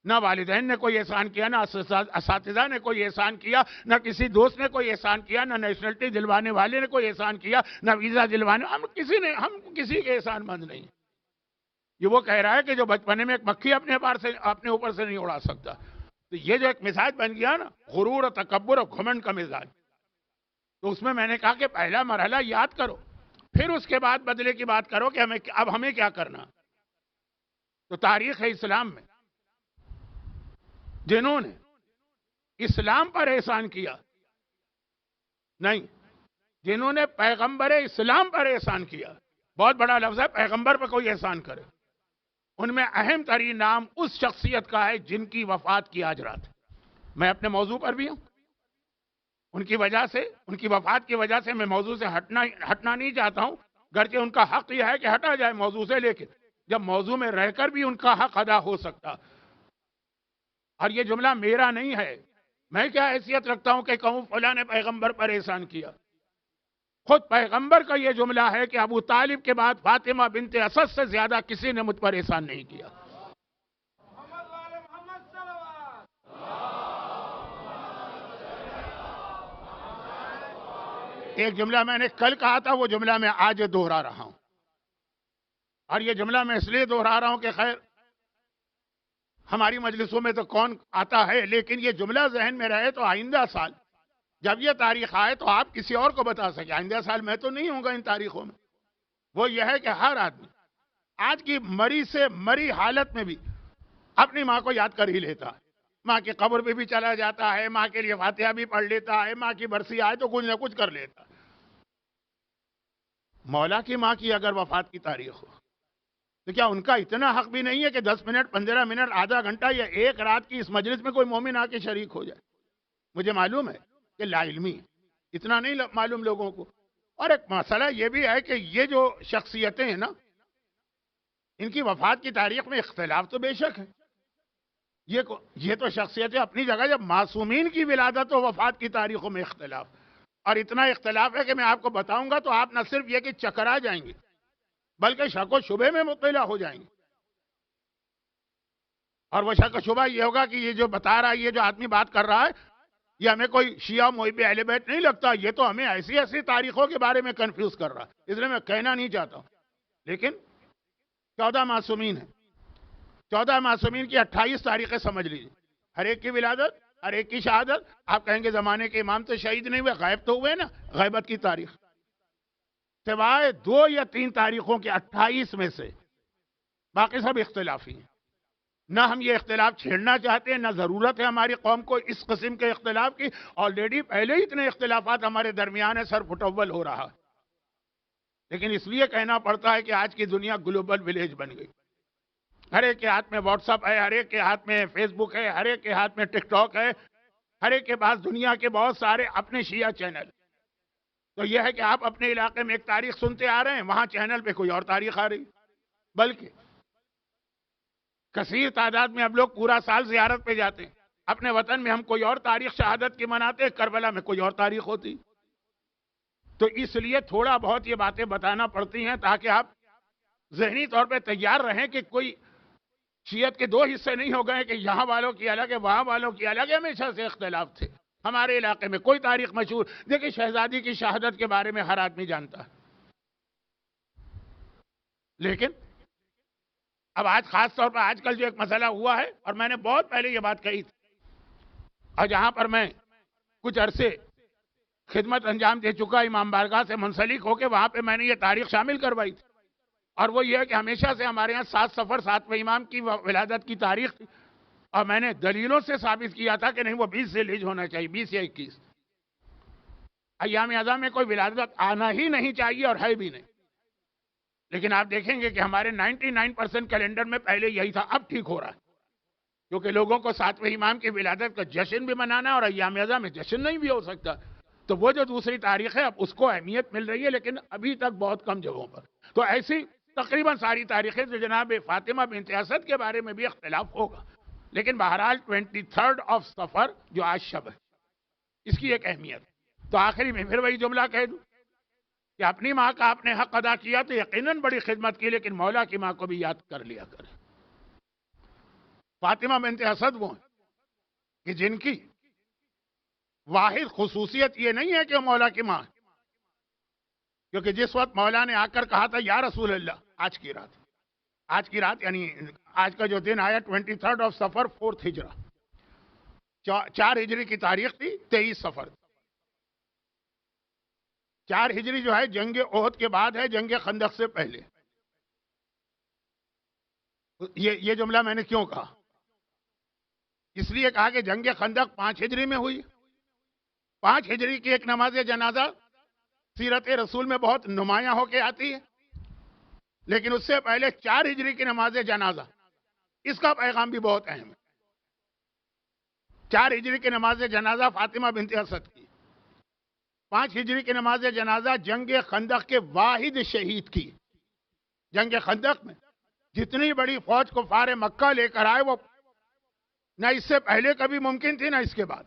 نہ والدین نے کوئی احسان کیا، نہ اساتذہ نے کوئی احسان کیا، نہ کسی دوست نے کوئی احسان کیا، نہ نیشنلٹی دلوانے والے نے کوئی احسان کیا، نہ ویزا دلوانے. ہم کسی کے احسان مند نہیں. یہ وہ کہہ رہا ہے کہ جو بچپنے میں ایک مکھی اپنے اوپر سے نہیں اڑا سکتا. تو یہ جو ایک مزاج بن گیا نا، غرور اور تکبر اور گھمنڈ کا مزاج، تو اس میں نے کہا کہ پہلا مرحلہ یاد کرو، پھر اس کے بعد بدلے کی بات کرو کہ اب ہمیں کیا کرنا. تو تاریخ ہے اسلام میں جنہوں نے اسلام پر احسان کیا، نہیں، جنہوں نے پیغمبر اسلام پر احسان کیا، بہت بڑا لفظ ہے پیغمبر پر کوئی احسان کرے، ان میں اہم ترین نام اس شخصیت کا ہے جن کی وفات کی آج رات ہے۔ میں اپنے موضوع پر بھی ہوں، ان کی وجہ سے، ان کی وفات کی وجہ سے میں موضوع سے ہٹنا نہیں چاہتا ہوں، گرچہ ان کا حق یہ ہے کہ ہٹا جائے موضوع سے، لیکن جب موضوع میں رہ کر بھی ان کا حق ادا ہو سکتا، اور یہ جملہ میرا نہیں ہے، میں کیا حیثیت رکھتا ہوں کہ کہوں فلاں نے پیغمبر پر احسان کیا؟ خود پیغمبر کا یہ جملہ ہے کہ ابو طالب کے بعد فاطمہ بنت اسد سے زیادہ کسی نے مجھ پر احسان نہیں کیا۔ ایک جملہ میں نے کل کہا تھا، وہ جملہ میں آج دوہرا رہا ہوں، اور یہ جملہ میں اس لیے دوہرا رہا ہوں کہ خیر ہماری مجلسوں میں تو کون آتا ہے، لیکن یہ جملہ ذہن میں رہے تو آئندہ سال جب یہ تاریخ آئے تو آپ کسی اور کو بتا سکیں۔ آئندہ سال میں تو نہیں ہوں گا ان تاریخوں میں۔ وہ یہ ہے کہ ہر آدمی آج کی مری سے مری حالت میں بھی اپنی ماں کو یاد کر ہی لیتا ہے، ماں کی قبر پہ بھی چلا جاتا ہے، ماں کے لیے فاتحہ بھی پڑھ لیتا ہے، ماں کی برسی آئے تو کچھ نہ کچھ کر لیتا ہے۔ مولا کی ماں کی اگر وفات کی تاریخ ہو تو کیا ان کا اتنا حق بھی نہیں ہے کہ 10 منٹ 15 منٹ آدھا گھنٹہ یا ایک رات کی اس مجلس میں کوئی مومن آ کے شریک ہو جائے؟ مجھے معلوم ہے کہ لا علمی ہے، اتنا نہیں معلوم لوگوں کو۔ اور ایک مسئلہ یہ بھی ہے کہ یہ جو شخصیتیں ہیں نا، ان کی وفات کی تاریخ میں اختلاف تو بے شک ہے، یہ تو شخصیتیں اپنی جگہ، جب معصومین کی ولادت و وفات کی تاریخوں میں اختلاف، اور اتنا اختلاف ہے کہ میں آپ کو بتاؤں گا تو آپ نہ صرف یہ کہ چکرا جائیں گے بلکہ شک و شبہ میں مبتلا ہو جائیں گے۔ اور وہ شک و شبہ یہ ہوگا کہ یہ جو بتا رہا ہے، یہ جو آدمی بات کر رہا ہے، یہ ہمیں کوئی شیعہ محب اہل بیت نہیں لگتا، یہ تو ہمیں ایسی ایسی تاریخوں کے بارے میں کنفیوز کر رہا ہے، اس لیے میں کہنا نہیں چاہتا ہوں۔ لیکن 14 معصومین ہیں، 14 معصومین کی 28 تاریخیں سمجھ لیجیے، ہر ایک کی ولادت، ہر ایک کی شہادت۔ آپ کہیں گے زمانے کے امام تو شہید نہیں ہوئے، غائب تو ہوئے نا، غیبت کی تاریخ سوائے 2 یا 3 تاریخوں کے 28 میں سے باقی سب اختلافی ہیں۔ نہ ہم یہ اختلاف چھیڑنا چاہتے ہیں، نہ ضرورت ہے ہماری قوم کو اس قسم کے اختلاف کی، آلریڈی پہلے ہی اتنے اختلافات ہمارے درمیان ہے، سر پھٹول ہو رہا، لیکن اس لیے کہنا پڑتا ہے کہ آج کی دنیا گلوبل ولیج بن گئی، ہر ایک کے ہاتھ میں واٹس ایپ ہے، ہر ایک کے ہاتھ میں فیس بک ہے، ہر ایک کے ہاتھ میں ٹک ٹاک ہے، ہر ایک کے پاس دنیا کے بہت سارے اپنے شیعہ چینل۔ تو یہ ہے کہ آپ اپنے علاقے میں ایک تاریخ سنتے آ رہے ہیں، وہاں چینل پہ کوئی اور تاریخ آ رہی، بلکہ کثیر تعداد میں اب لوگ پورا سال زیارت پہ جاتے ہیں، اپنے وطن میں ہم کوئی اور تاریخ شہادت کی مناتے ہیں، کربلا میں کوئی اور تاریخ ہوتی۔ تو اس لیے تھوڑا بہت یہ باتیں بتانا پڑتی ہیں تاکہ آپ ذہنی طور پہ تیار رہیں کہ کوئی شیعت کے 2 حصے نہیں ہو گئے کہ یہاں والوں کی الگ ہے، وہاں والوں کی الگ ہے۔ ہمیشہ سے اختلاف تھے ہمارے علاقے میں، کوئی تاریخ مشہور دیکھیں، شہزادی کی شہادت کے بارے میں ہر آدمی جانتا ہے، لیکن اب آج خاص طور پر آج کل جو ایک مسئلہ ہوا ہے، اور میں نے بہت پہلے یہ بات کہی تھی، اور جہاں پر میں کچھ عرصے خدمت انجام دے چکا امام بارگاہ سے منسلک ہو کے، وہاں پہ میں نے یہ تاریخ شامل کروائی تھی، اور وہ یہ ہے کہ ہمیشہ سے ہمارے ہاں 7 صفر 7ویں امام کی ولادت کی تاریخ تھی، اور میں نے دلیلوں سے ثابت کیا تھا کہ نہیں، وہ 20 سے لیج ہونا چاہیے، 20 یا 21 ایام اعظم میں کوئی ولادت آنا ہی نہیں چاہیے، اور ہے بھی نہیں۔ لیکن آپ دیکھیں گے کہ ہمارے 99% کیلنڈر میں پہلے یہی تھا، اب ٹھیک ہو رہا ہے، کیونکہ لوگوں کو 7ویں امام کی ولادت کا جشن بھی منانا ہے، اور ایام اعظم میں جشن نہیں بھی ہو سکتا، تو وہ جو دوسری تاریخ ہے اب اس کو اہمیت مل رہی ہے، لیکن ابھی تک بہت کم جگہوں پر۔ تو ایسی تقریباً ساری تاریخیں جو جناب فاطمہ بنت اسد کے بارے میں بھی اختلاف ہوگا، لیکن بہرحال 23 صفر جو آج شب ہے، اس کی ایک اہمیت ہے۔ تو آخری میں پھر وہی جملہ کہہ دوں کہ اپنی ماں کا آپ نے حق ادا کیا تو یقیناً بڑی خدمت کی، لیکن مولا کی ماں کو بھی یاد کر لیا کرے۔ فاطمہ بنت اسد وہ ہیں کہ جن کی واحد خصوصیت یہ نہیں ہے کہ وہ مولا کی ماں ہے، کیونکہ جس وقت مولا نے آ کر کہا تھا یا رسول اللہ، آج کی رات یعنی آج کا جو دن آیا 23 صفر 4 ہجرہ، 4 ہجری کی تاریخ تھی، 23 صفر، 4 ہجری جو ہے جنگ احد کے بعد ہے، جنگ خندق سے پہلے۔ یہ جملہ میں نے کیوں کہا؟ اس لیے کہا کہ جنگ خندق 5 ہجری میں ہوئی. 5 ہجری کی ایک نماز جنازہ سیرت رسول میں بہت نمایاں ہو کے آتی ہے، لیکن اس سے پہلے 4 ہجری کی نماز جنازہ، اس کا پیغام بھی بہت اہم ہے. 4 ہجری کی نماز جنازہ فاطمہ بنت اسد کی. 5 ہجری کی نماز جنازہ جنگ خندق کے واحد شہید کی. جنگ خندق میں جتنی بڑی فوج کفار مکہ لے کر آئے وہ نہ اس سے پہلے کبھی ممکن تھی نہ اس کے بعد،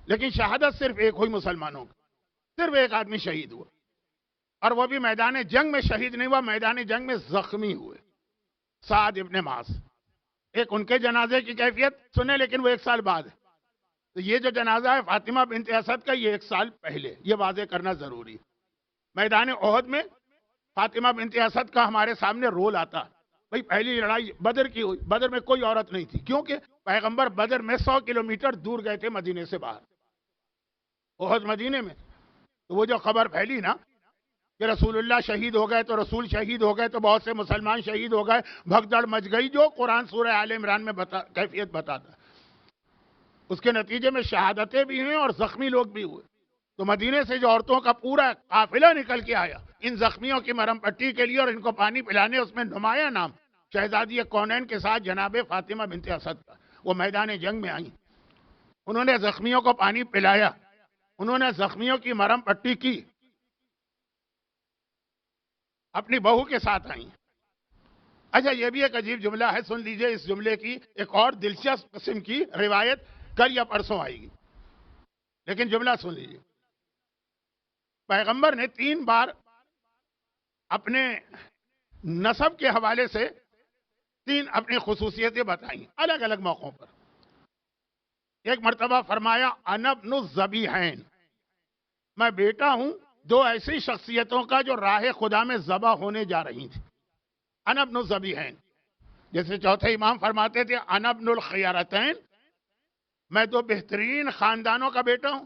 لیکن شہادت صرف ایک ہوئی مسلمانوں کی. صرف ایک آدمی شہید ہوا، اور وہ بھی میدان جنگ میں شہید نہیں ہوا، میدان جنگ میں زخمی ہوئے. سعد ابن معاذ. ایک ان کے جنازے کی کیفیت سنیں، لیکن وہ 1 سال بعد ہے. تو یہ جو جنازہ ہے فاطمہ بنت اسد کا، یہ 1 سال پہلے، یہ واضح کرنا ضروری ہے. میدان احد میں فاطمہ بنت اسد کا ہمارے سامنے رول آتا. بھئی پہلی لڑائی بدر کی ہوئی، بدر میں کوئی عورت نہیں تھی، کیونکہ پیغمبر بدر میں 100 کلومیٹر دور گئے تھے مدینے سے باہر. احد مدینے میں. تو وہ جو خبر پھیلی نا کہ رسول اللہ شہید ہو گئے، تو رسول شہید ہو گئے تو بہت سے مسلمان شہید ہو گئے، بھگدڑ مچ گئی، جو قرآن سورہ آل عمران میں کیفیت بتاتا ہے. اس کے نتیجے میں شہادتیں بھی ہوئیں اور زخمی لوگ بھی ہوئے. تو مدینے سے جو عورتوں کا پورا قافلہ نکل کے آیا ان زخمیوں کی مرہم پٹی کے لیے اور ان کو پانی پلانے، اس میں نمایاں نام شہزادی کونین کے ساتھ جناب فاطمہ بنت اسد کا. وہ میدان جنگ میں آئیں، انہوں نے زخمیوں کو پانی پلایا، انہوں نے زخمیوں کی مرہم پٹی کی، اپنی بہو کے ساتھ آئیں. اچھا، یہ بھی ایک عجیب جملہ ہے، سن لیجئے. اس جملے کی ایک اور دلچسپ قسم کی روایت کل یا پرسوں آئے گی، لیکن جملہ سن لیجئے. پیغمبر نے 3 بار اپنے نسب کے حوالے سے 3 اپنی خصوصیتیں بتائیں الگ الگ موقعوں پر. ایک مرتبہ فرمایا انا ابن الذبیحین، میں بیٹا ہوں 2 ایسی شخصیتوں کا جو راہ خدا میں ذبح ہونے جا رہی تھی. انا ابن الذبیحین. جیسے چوتھے امام فرماتے تھے انا ابن الخیارتین، میں 2 بہترین خاندانوں کا بیٹا ہوں.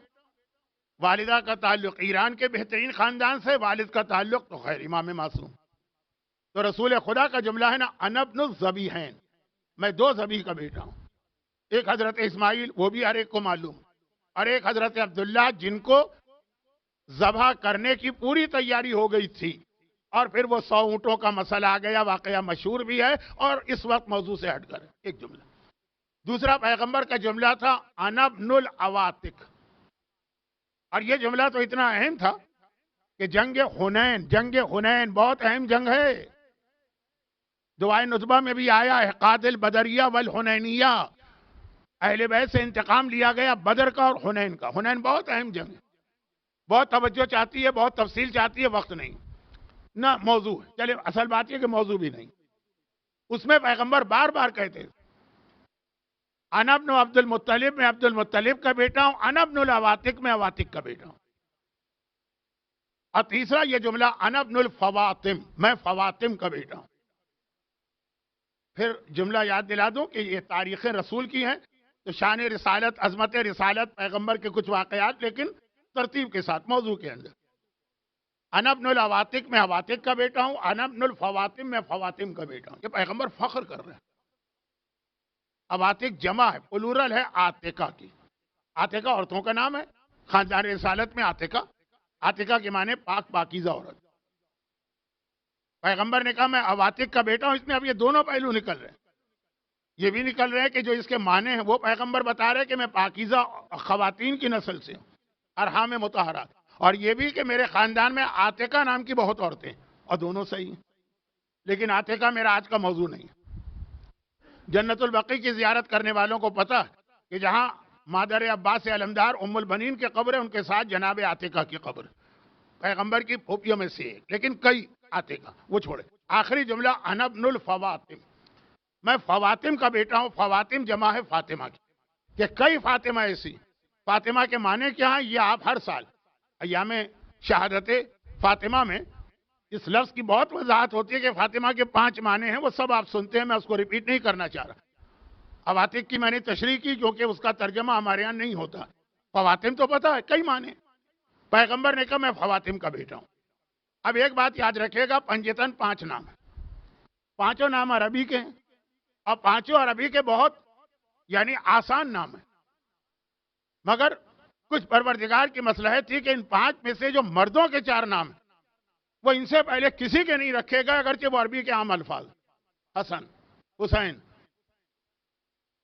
والدہ کا تعلق ایران کے بہترین خاندان سے، والد کا تعلق تو خیر امام معصوم. تو رسول خدا کا جملہ ہے نا انا ابن الذبیحین، میں 2 ذبیح کا بیٹا ہوں. ایک حضرت اسماعیل، وہ بھی ہر ایک کو معلوم، اور ایک حضرت عبداللہ جن کو ذبح کرنے کی پوری تیاری ہو گئی تھی، اور پھر وہ 100 اونٹوں کا مسئلہ آ گیا. واقعہ مشہور بھی ہے اور اس وقت موضوع سے ہٹ کر ایک جملہ. دوسرا پیغمبر کا جملہ تھا انا ابن العواتق، اور یہ جملہ تو اتنا اہم تھا کہ جنگ حنین بہت اہم جنگ ہے. دعائے نطبہ میں بھی آیا ہے قاتل بدریہ والحنینیہ، اہل بیت سے انتقام لیا گیا بدر کا اور حنین کا. حنین بہت اہم جنگ ہے، بہت توجہ چاہتی ہے، بہت تفصیل چاہتی ہے، وقت نہیں نہ موضوع ہے. چلے اصل بات یہ کہ موضوع بھی نہیں. اس میں پیغمبر بار بار کہتے انا ابن عبد المطلب، میں عبد المطلب کا بیٹا ہوں. انا ابن العواتق، میں عواتق کا بیٹا ہوں. اور تیسرا یہ جملہ انا ابن الفواطم، میں فواطم کا بیٹا ہوں. پھر جملہ یاد دلا دوں کہ یہ تاریخ رسول کی ہیں، تو شان رسالت، عظمت رسالت، پیغمبر کے کچھ واقعات، لیکن ترتیب کے ساتھ موضوع کے اندر. انا ابن العواتق، میں عواتق کا بیٹا ہوں. انا ابن الفواطم، میں فواطم کا بیٹا ہوں. یہ پیغمبر فخر کر رہے ہیں. عواتق جمع ہے، پلورل ہے عاتقہ کی. عاتقہ عورتوں کا نام ہے، خاندان رسالت میں عاتقہ. عاتقہ کے معنی پاک پاکیزہ عورت. پیغمبر نے کہا میں عواتق کا بیٹا ہوں. اس میں اب یہ دونوں پہلو نکل رہے ہیں. یہ بھی نکل رہے ہیں کہ جو اس کے معنی ہیں وہ پیغمبر بتا رہے ہیں کہ میں پاکیزہ خواتین کی نسل سے ہوں، ارحام مطہرات. اور یہ بھی کہ میرے خاندان میں عاتقہ نام کی بہت عورتیں، اور دونوں صحیح ہیں. لیکن عاتقہ میرا آج کا موضوع نہیں. جنت البقیع کی زیارت کرنے والوں کو پتہ کہ جہاں مادر عباس علمدار ام البنین کی قبر ہے، ان کے ساتھ جناب عاتقہ کی قبر، پیغمبر کی پھوپھیوں میں سے ایک، لیکن کئی عاتقہ. وہ چھوڑے. آخری جملہ انا ابن الفواطم، میں فواطم کا بیٹا ہوں. فواطم جمع ہے فاطمہ کی، کہ کئی فاطمہ ایسی. فاطمہ کے معنی کیا ہیں یہ آپ ہر سال ایام شہادت فاطمہ میں اس لفظ کی بہت وضاحت ہوتی ہے کہ فاطمہ کے 5 معنی ہیں، وہ سب آپ سنتے ہیں، میں اس کو ریپیٹ نہیں کرنا چاہ رہا. عواتق کی میں نے تشریح کی کیونکہ اس کا ترجمہ ہمارے یہاں نہیں ہوتا. فواطم تو پتا ہے کئی معنی. پیغمبر نے کہا میں فواطم کا بیٹا ہوں. اب ایک بات یاد رکھیے گا، پنجتن 5 نام ہیں، 5 نام عربی کے ہیں، اور 5 عربی کے بہت یعنی آسان نام ہے، مگر کچھ پروردگار کی مصلحت تھی کہ ان 5 میں سے جو مردوں کے 4 نام ہیں وہ ان سے پہلے کسی کے نہیں رکھے گا، اگرچہ وہ عربی کے عام الفاظ، حسن، حسین۔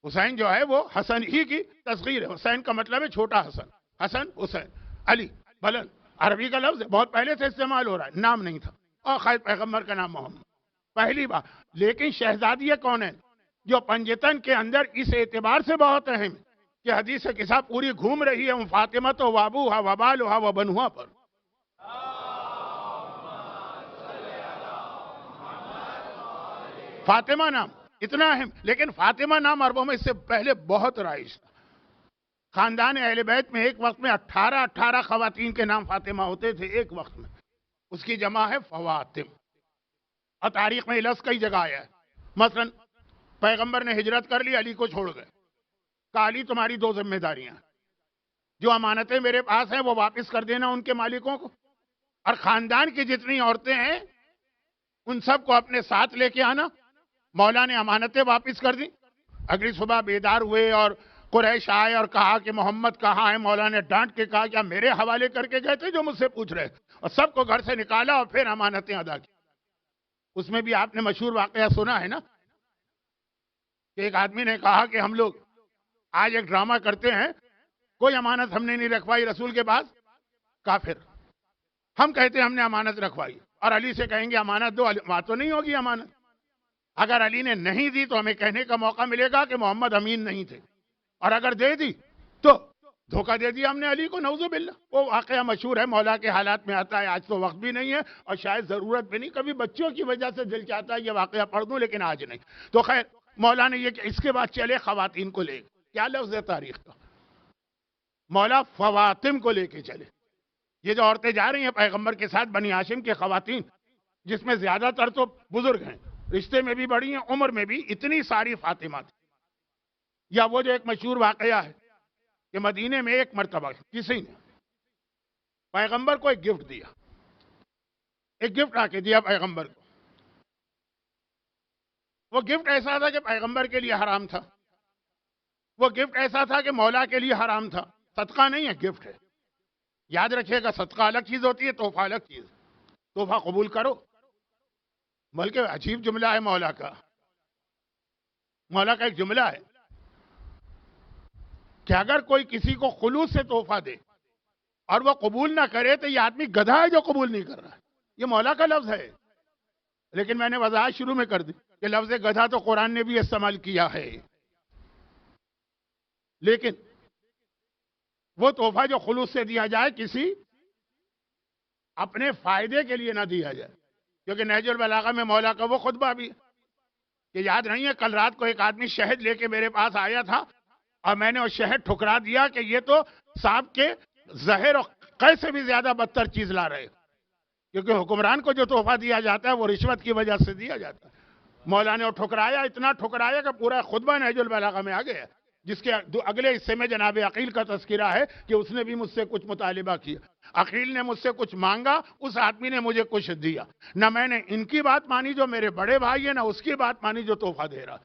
حسین جو ہے وہ حسن ہی کی تصغیر ہے، حسین کا مطلب ہے چھوٹا حسن، حسن حسین، علی بلند، عربی کا لفظ ہے، بہت پہلے سے استعمال ہو رہا ہے، نام نہیں تھا، اور خیر پیغمبر کا نام محمد پہلی بات۔ لیکن شہزادی کون ہے جو پنجتن کے اندر اس اعتبار سے بہت اہم ہے کہ حدیث قصہ پوری گھوم رہی ہے فاطمہ تو وابوہا وبالہا وبنوہا پر۔ فاطمہ نام اتنا اہم، لیکن فاطمہ نام عربوں میں اس سے پہلے بہت رائج تھا۔ خاندان اہل بیت میں ایک وقت میں 18 خواتین کے نام فاطمہ ہوتے تھے ایک وقت میں، اس کی جمع ہے فواتم، اور تاریخ میں لفظ کئی جگہ آیا ہے۔ مثلا پیغمبر نے ہجرت کر لی، علی کو چھوڑ گئے، کہا علی تمہاری 2 ذمہ داریاں، جو امانتیں میرے پاس ہیں وہ واپس کر دینا ان کے مالکوں کو، اور خاندان کی جتنی عورتیں ہیں ان سب کو اپنے ساتھ لے کے آنا۔ مولا نے امانتیں واپس کر دی، اگلی صبح بیدار ہوئے اور قریش آئے اور کہا کہ محمد کہاں ہے؟ مولا نے ڈانٹ کے کہا کیا میرے حوالے کر کے گئے تھے جو مجھ سے پوچھ رہے؟ اور سب کو گھر سے نکالا اور پھر امانتیں ادا کی۔ اس میں بھی آپ نے مشہور واقعہ سنا ہے نا کہ ایک آدمی نے کہا کہ ہم لوگ آج ایک ڈرامہ کرتے ہیں، کوئی امانت ہم نے نہیں رکھوائی رسول کے پاس، کافر۔ ہم کہتے ہیں ہم نے امانت رکھوائی، اور علی سے کہیں گے امانت دو، بات تو نہیں ہوگی امانت۔ اگر علی نے نہیں دی تو ہمیں کہنے کا موقع ملے گا کہ محمد امین نہیں تھے، اور اگر دے دی تو دھوکہ دے دیا ہم نے علی کو، نعوذ باللہ۔ وہ واقعہ مشہور ہے، مولا کے حالات میں آتا ہے، آج تو وقت بھی نہیں ہے اور شاید ضرورت بھی نہیں، کبھی بچوں کی وجہ سے دل چاہتا ہے یہ واقعہ پڑھ دوں لیکن آج نہیں۔ تو خیر مولا نے یہ کہ اس کے بعد چلے خواتین کو لے، کیا لفظ ہے تاریخ کا، مولا فواتم کو لے کے چلے۔ یہ جو عورتیں جا رہی ہیں پیغمبر کے ساتھ، بنی ہاشم کے خواتین، جس میں زیادہ تر تو بزرگ ہیں، رشتے میں بھی بڑی ہیں، عمر میں بھی، اتنی ساری فاطمہ تھی۔ یا وہ جو ایک مشہور واقعہ ہے کہ مدینے میں ایک مرتبہ کسی نے پیغمبر کو ایک گفٹ دیا، ایک گفٹ آ کے دیا پیغمبر کو۔ وہ گفٹ ایسا تھا کہ پیغمبر کے لیے حرام تھا، وہ گفٹ ایسا تھا کہ مولا کے لیے حرام تھا۔ صدقہ نہیں ہے، گفٹ ہے، یاد رکھیے گا، صدقہ الگ چیز ہوتی ہے، تحفہ الگ چیز۔ تحفہ قبول کرو، بلکہ عجیب جملہ ہے مولا کا، مولا کا ایک جملہ ہے کہ اگر کوئی کسی کو خلوص سے تحفہ دے اور وہ قبول نہ کرے تو یہ آدمی گدھا ہے جو قبول نہیں کر رہا ہے۔ یہ مولا کا لفظ ہے، لیکن میں نے وضاحت شروع میں کر دی کہ لفظ گدھا تو قرآن نے بھی استعمال کیا ہے، لیکن وہ تحفہ جو خلوص سے دیا جائے، کسی اپنے فائدے کے لیے نہ دیا جائے، کیونکہ نہج البلاغہ میں مولا کا وہ خطبہ بھی ہے کہ یاد نہیں ہے کل رات کو ایک آدمی شہد لے کے میرے پاس آیا تھا اور میں نے وہ شہد ٹھکرا دیا کہ یہ تو سانپ کے زہر اور قے سے بھی زیادہ بدتر چیز لا رہے، کیونکہ حکمران کو جو تحفہ دیا جاتا ہے وہ رشوت کی وجہ سے دیا جاتا ہے۔ مولا نے وہ ٹھکرایا، اتنا ٹھکرایا کہ پورا خطبہ نہج البلاغہ میں آ گیا، جس کے اگلے حصے میں جناب عقیل کا تذکرہ ہے کہ اس نے بھی مجھ سے کچھ مطالبہ کیا، عقیل نے مجھ سے کچھ مانگا، اس آدمی نے مجھے کچھ دیا، نہ میں نے ان کی بات مانی جو میرے بڑے بھائی ہیں، نہ اس کی بات مانی جو تحفہ دے رہا۔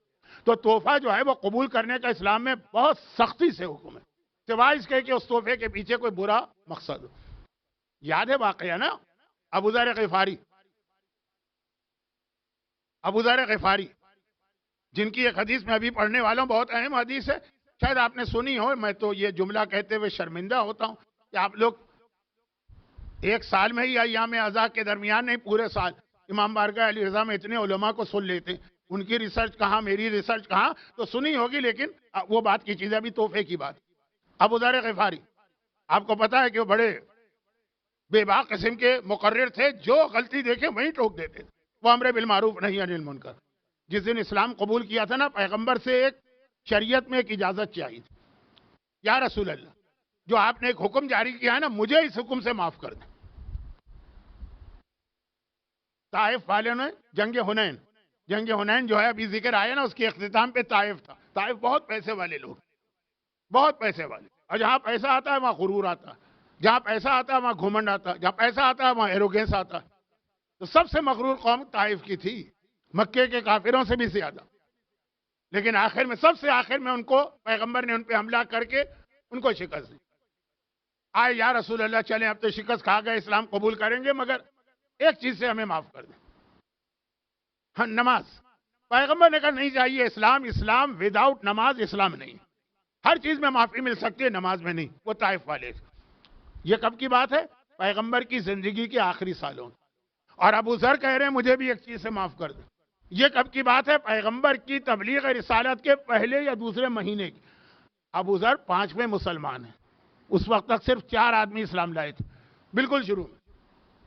تو تحفہ جو ہے وہ قبول کرنے کا اسلام میں بہت سختی سے حکم ہے، سوائے اس کے کہ اس تحفے کے پیچھے کوئی برا مقصد ہو۔ یاد ہے واقعہ نا ابو ذر غفاری، ابو ذر غفاری جن کی ایک حدیث میں ابھی پڑھنے والوں، بہت اہم حدیث ہے، شاید آپ نے سنی ہو، میں تو یہ جملہ کہتے ہوئے شرمندہ ہوتا ہوں کہ آپ لوگ ایک سال میں ہی ایام ازا کے درمیان نہیں، پورے سال امام بارگاہ علی رضا میں اتنے علماء کو سن لیتے، ان کی ریسرچ کہاں، میری ریسرچ کہاں، تو سنی ہوگی، لیکن وہ بات کی چیز ابھی تحفے کی بات۔ ابو ذر غفاری آپ کو پتا ہے کہ وہ بڑے بے باک قسم کے مقرر تھے، جو غلطی دیکھے وہیں ٹوک دیتے تھے، وہ امر بالمعروف نہی عن المنکر۔ جس دن اسلام قبول کیا تھا نا، پیغمبر سے ایک شریعت میں ایک اجازت چاہیے تھی، یا رسول اللہ جو آپ نے ایک حکم جاری کیا ہے نا، مجھے اس حکم سے معاف کر دیں۔ طائف والوں نے جنگ حنین جو ہے ابھی ذکر آیا نا، اس کے اختتام پہ طائف تھا۔ طائف بہت پیسے والے لوگ، بہت پیسے والے، اور جہاں پیسہ آتا ہے وہاں غرور آتا ہے، جہاں پیسہ آتا ہے وہاں گھمنڈ آتا ہے، جہاں پیسہ آتا ہے وہاں ایروگینس آتا ہے۔ تو سب سے مغرور قوم طائف کی تھی، مکے کے کافروں سے بھی زیادہ۔ لیکن آخر میں، سب سے آخر میں، ان کو پیغمبر نے ان پہ حملہ کر کے ان کو شکست دی. آئے یا رسول اللہ، چلیں اب تو شکست کھا گئے، اسلام قبول کریں گے، مگر ایک چیز سے ہمیں معاف کر دیں، ہاں نماز. پیغمبر نے کہا نہیں چاہیے، اسلام وداؤٹ نماز اسلام نہیں. ہر چیز میں معافی مل سکتی ہے، نماز میں نہیں. وہ طائف والے تھے. یہ کب کی بات ہے؟ پیغمبر کی زندگی کے آخری سالوں. اور ابو ذر کہہ رہے ہیں مجھے بھی ایک چیز سے معاف کر دیں. یہ کب کی بات ہے؟ پیغمبر کی تبلیغ رسالت کے پہلے یا دوسرے مہینے کی. ابو ذر 5ویں مسلمان ہیں. اس وقت تک صرف 4 آدمی اسلام لائے تھے بالکل شروع میں.